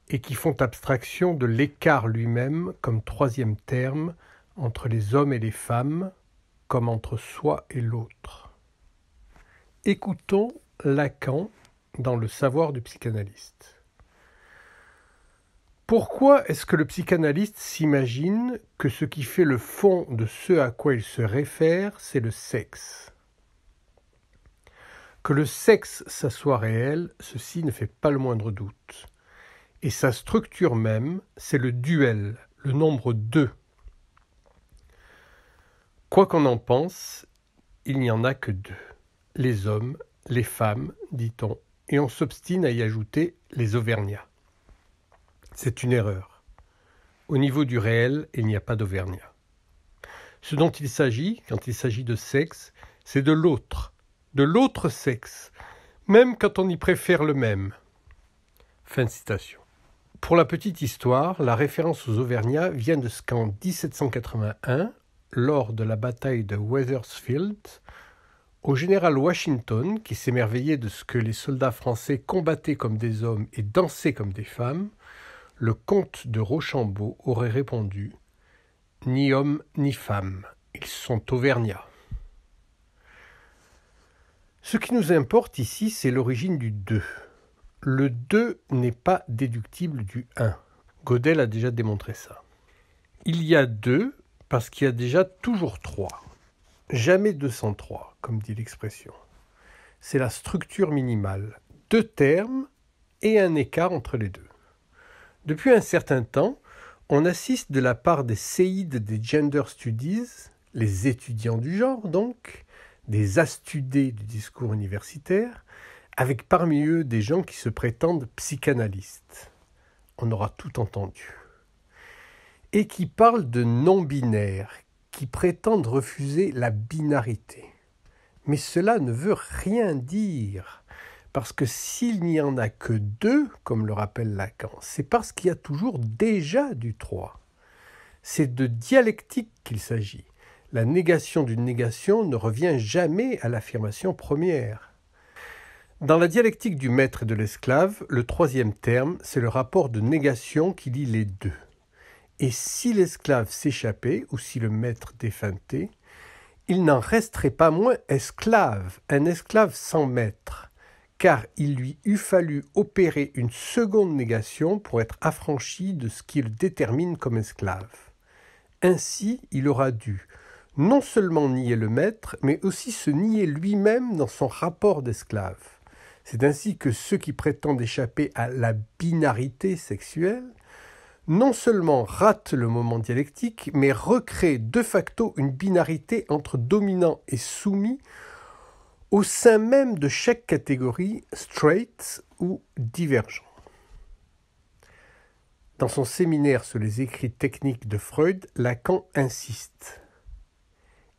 et qui font abstraction de l'écart lui-même comme troisième terme entre les hommes et les femmes, comme entre soi et l'autre. Écoutons Lacan dans Le savoir du psychanalyste. Pourquoi est-ce que le psychanalyste s'imagine que ce qui fait le fond de ce à quoi il se réfère, c'est le sexe ? Que le sexe, ça soit réel, ceci ne fait pas le moindre doute. Et sa structure même, c'est le duel, le nombre 2. Quoi qu'on en pense, il n'y en a que 2. Les hommes, les femmes, dit-on, et on s'obstine à y ajouter les Auvergnats. C'est une erreur. Au niveau du réel, il n'y a pas d'Auvergnat. Ce dont il s'agit, quand il s'agit de sexe, c'est de l'autre sexe, même quand on y préfère le même. Fin de citation. Pour la petite histoire, la référence aux Auvergnats vient de ce qu'en 1781, lors de la bataille de Wethersfield, au général Washington, qui s'émerveillait de ce que les soldats français combattaient comme des hommes et dansaient comme des femmes, le comte de Rochambeau aurait répondu « Ni hommes ni femmes, ils sont auvergnats ». Ce qui nous importe ici, c'est l'origine du 2. Le 2 n'est pas déductible du 1. Gödel a déjà démontré ça. Il y a 2 parce qu'il y a déjà toujours 3. Jamais 203, comme dit l'expression. C'est la structure minimale. 2 termes et un écart entre les deux. Depuis un certain temps, on assiste de la part des séides des Gender Studies, les étudiants du genre donc, des astudés du discours universitaire, avec parmi eux des gens qui se prétendent psychanalystes. On aura tout entendu. Et qui parlent de non-binaires, qui prétendent refuser la binarité. Mais cela ne veut rien dire, parce que s'il n'y en a que 2, comme le rappelle Lacan, c'est parce qu'il y a toujours déjà du 3. C'est de dialectique qu'il s'agit. La négation d'une négation ne revient jamais à l'affirmation première. Dans la dialectique du maître et de l'esclave, le 3e terme, c'est le rapport de négation qui lie les deux. Et si l'esclave s'échappait, ou si le maître défuntait, il n'en resterait pas moins esclave, un esclave sans maître, car il lui eût fallu opérer une seconde négation pour être affranchi de ce qui le détermine comme esclave. Ainsi, il aura dû non seulement nier le maître, mais aussi se nier lui-même dans son rapport d'esclave. C'est ainsi que ceux qui prétendent échapper à la binarité sexuelle non seulement ratent le moment dialectique, mais recréent de facto une binarité entre dominant et soumis au sein même de chaque catégorie straight ou divergent. Dans son séminaire sur les écrits techniques de Freud, Lacan insiste.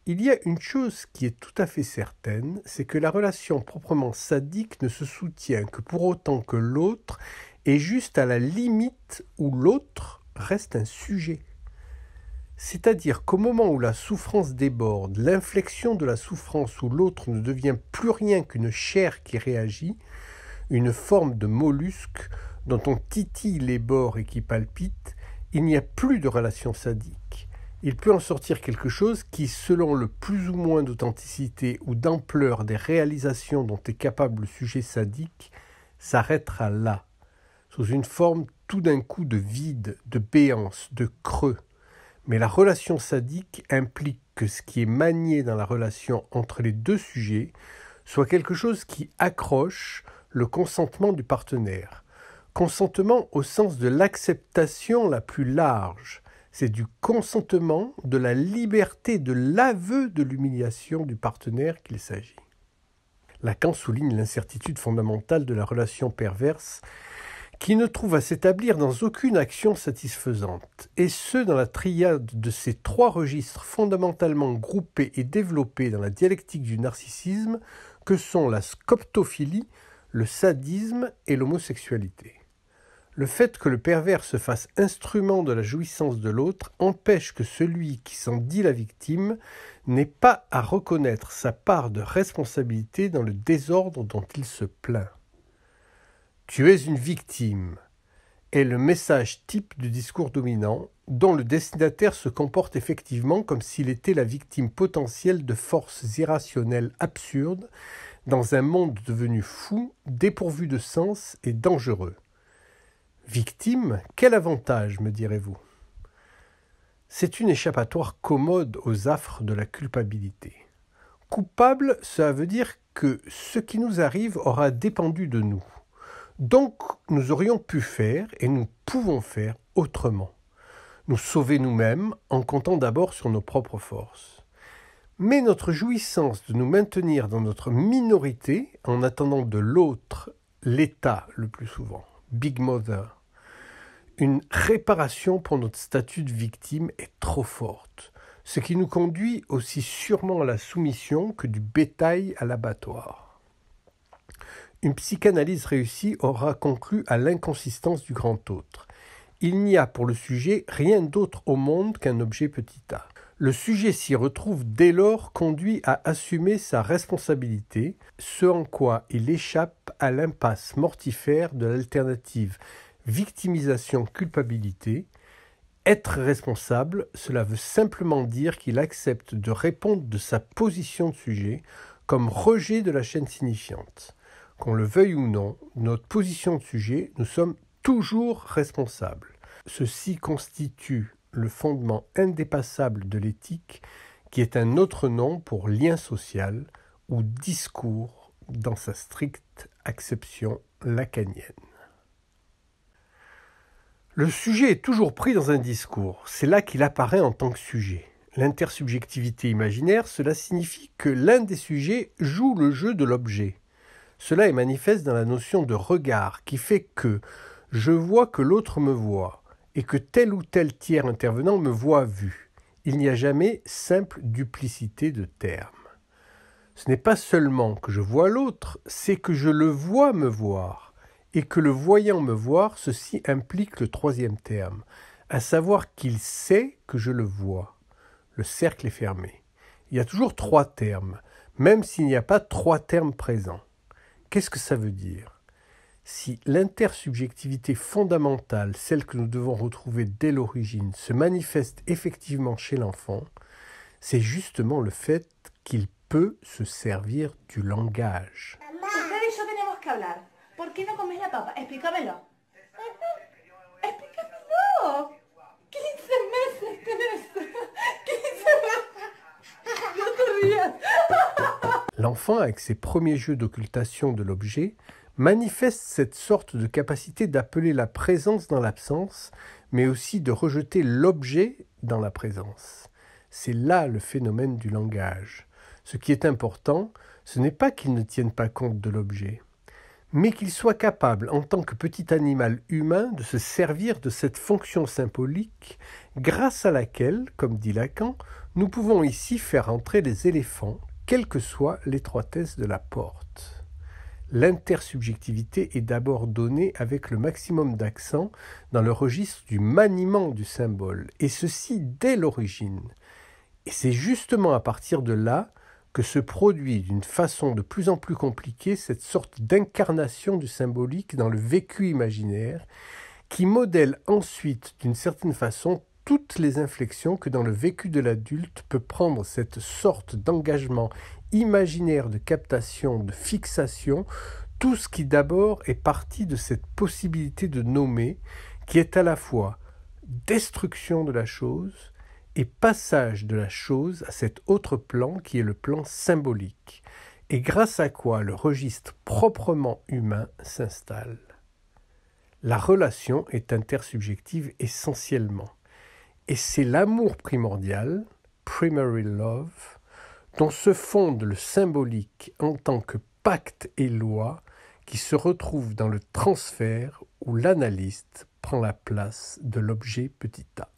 Il y a une chose qui est tout à fait certaine, c'est que la relation proprement sadique ne se soutient que pour autant que l'autre est juste à la limite où l'autre reste un sujet. C'est-à-dire qu'au moment où la souffrance déborde, l'inflexion de la souffrance où l'autre ne devient plus rien qu'une chair qui réagit, une forme de mollusque dont on titille les bords et qui palpite, il n'y a plus de relation sadique. Il peut en sortir quelque chose qui, selon le plus ou moins d'authenticité ou d'ampleur des réalisations dont est capable le sujet sadique, s'arrêtera là, sous une forme tout d'un coup de vide, de béance, de creux. Mais la relation sadique implique que ce qui est manié dans la relation entre les deux sujets soit quelque chose qui accroche le consentement du partenaire. Consentement au sens de l'acceptation la plus large. C'est du consentement, de la liberté, de l'aveu de l'humiliation du partenaire qu'il s'agit. Lacan souligne l'incertitude fondamentale de la relation perverse qui ne trouve à s'établir dans aucune action satisfaisante, et ce dans la triade de ces 3 registres fondamentalement groupés et développés dans la dialectique du narcissisme que sont la scoptophilie, le sadisme et l'homosexualité. Le fait que le pervers se fasse instrument de la jouissance de l'autre empêche que celui qui s'en dit la victime n'ait pas à reconnaître sa part de responsabilité dans le désordre dont il se plaint. « Tu es une victime » est le message type du discours dominant, dont le destinataire se comporte effectivement comme s'il était la victime potentielle de forces irrationnelles absurdes dans un monde devenu fou, dépourvu de sens et dangereux. Victime, quel avantage, me direz-vous? C'est une échappatoire commode aux affres de la culpabilité. Coupable, ça veut dire que ce qui nous arrive aura dépendu de nous. Donc, nous aurions pu faire, et nous pouvons faire, autrement. Nous sauver nous-mêmes en comptant d'abord sur nos propres forces. Mais notre jouissance de nous maintenir dans notre minorité, en attendant de l'autre, l'État le plus souvent, Big Mother, une réparation pour notre statut de victime est trop forte, ce qui nous conduit aussi sûrement à la soumission que du bétail à l'abattoir. Une psychanalyse réussie aura conclu à l'inconsistance du grand autre. Il n'y a pour le sujet rien d'autre au monde qu'un objet petit a. Le sujet s'y retrouve dès lors conduit à assumer sa responsabilité, ce en quoi il échappe à l'impasse mortifère de l'alternative victimisation-culpabilité. Être responsable, cela veut simplement dire qu'il accepte de répondre de sa position de sujet comme rejet de la chaîne signifiante. Qu'on le veuille ou non, notre position de sujet, nous sommes toujours responsables. Ceci constitue le fondement indépassable de l'éthique, qui est un autre nom pour lien social ou discours dans sa stricte acception lacanienne. Le sujet est toujours pris dans un discours, c'est là qu'il apparaît en tant que sujet. L'intersubjectivité imaginaire, cela signifie que l'un des sujets joue le jeu de l'objet. Cela est manifeste dans la notion de regard, qui fait que je vois que l'autre me voit, et que tel ou tel tiers intervenant me voit vu. Il n'y a jamais simple duplicité de termes. Ce n'est pas seulement que je vois l'autre, c'est que je le vois me voir, et que le voyant me voir, ceci implique le troisième terme, à savoir qu'il sait que je le vois. Le cercle est fermé. Il y a toujours trois termes, même s'il n'y a pas trois termes présents. Qu'est-ce que ça veut dire ? Si l'intersubjectivité fondamentale, celle que nous devons retrouver dès l'origine, se manifeste effectivement chez l'enfant, c'est justement le fait qu'il peut se servir du langage. Usted y yo tenemos que hablar. ¿Por qué no comes la papa? Explícamelo. Explícamelo. 15 meses tenés. 15 meses. No te rías. L'enfant, avec ses premiers jeux d'occultation de l'objet, manifeste cette sorte de capacité d'appeler la présence dans l'absence, mais aussi de rejeter l'objet dans la présence. C'est là le phénomène du langage. Ce qui est important, ce n'est pas qu'il ne tienne pas compte de l'objet, mais qu'il soit capable, en tant que petit animal humain, de se servir de cette fonction symbolique, grâce à laquelle, comme dit Lacan, nous pouvons ici faire entrer les éléphants, quelle que soit l'étroitesse de la porte. L'intersubjectivité est d'abord donnée avec le maximum d'accent dans le registre du maniement du symbole, et ceci dès l'origine. Et c'est justement à partir de là que se produit d'une façon de plus en plus compliquée cette sorte d'incarnation du symbolique dans le vécu imaginaire, qui modèle ensuite d'une certaine façon toutes les inflexions que dans le vécu de l'adulte peut prendre cette sorte d'engagement imaginaire de captation, de fixation, tout ce qui d'abord est parti de cette possibilité de nommer, qui est à la fois destruction de la chose et passage de la chose à cet autre plan qui est le plan symbolique, et grâce à quoi le registre proprement humain s'installe. La relation est intersubjective essentiellement, et c'est l'amour primordial, primary love, dont se fonde le symbolique en tant que pacte et loi qui se retrouve dans le transfert où l'analyste prend la place de l'objet petit a.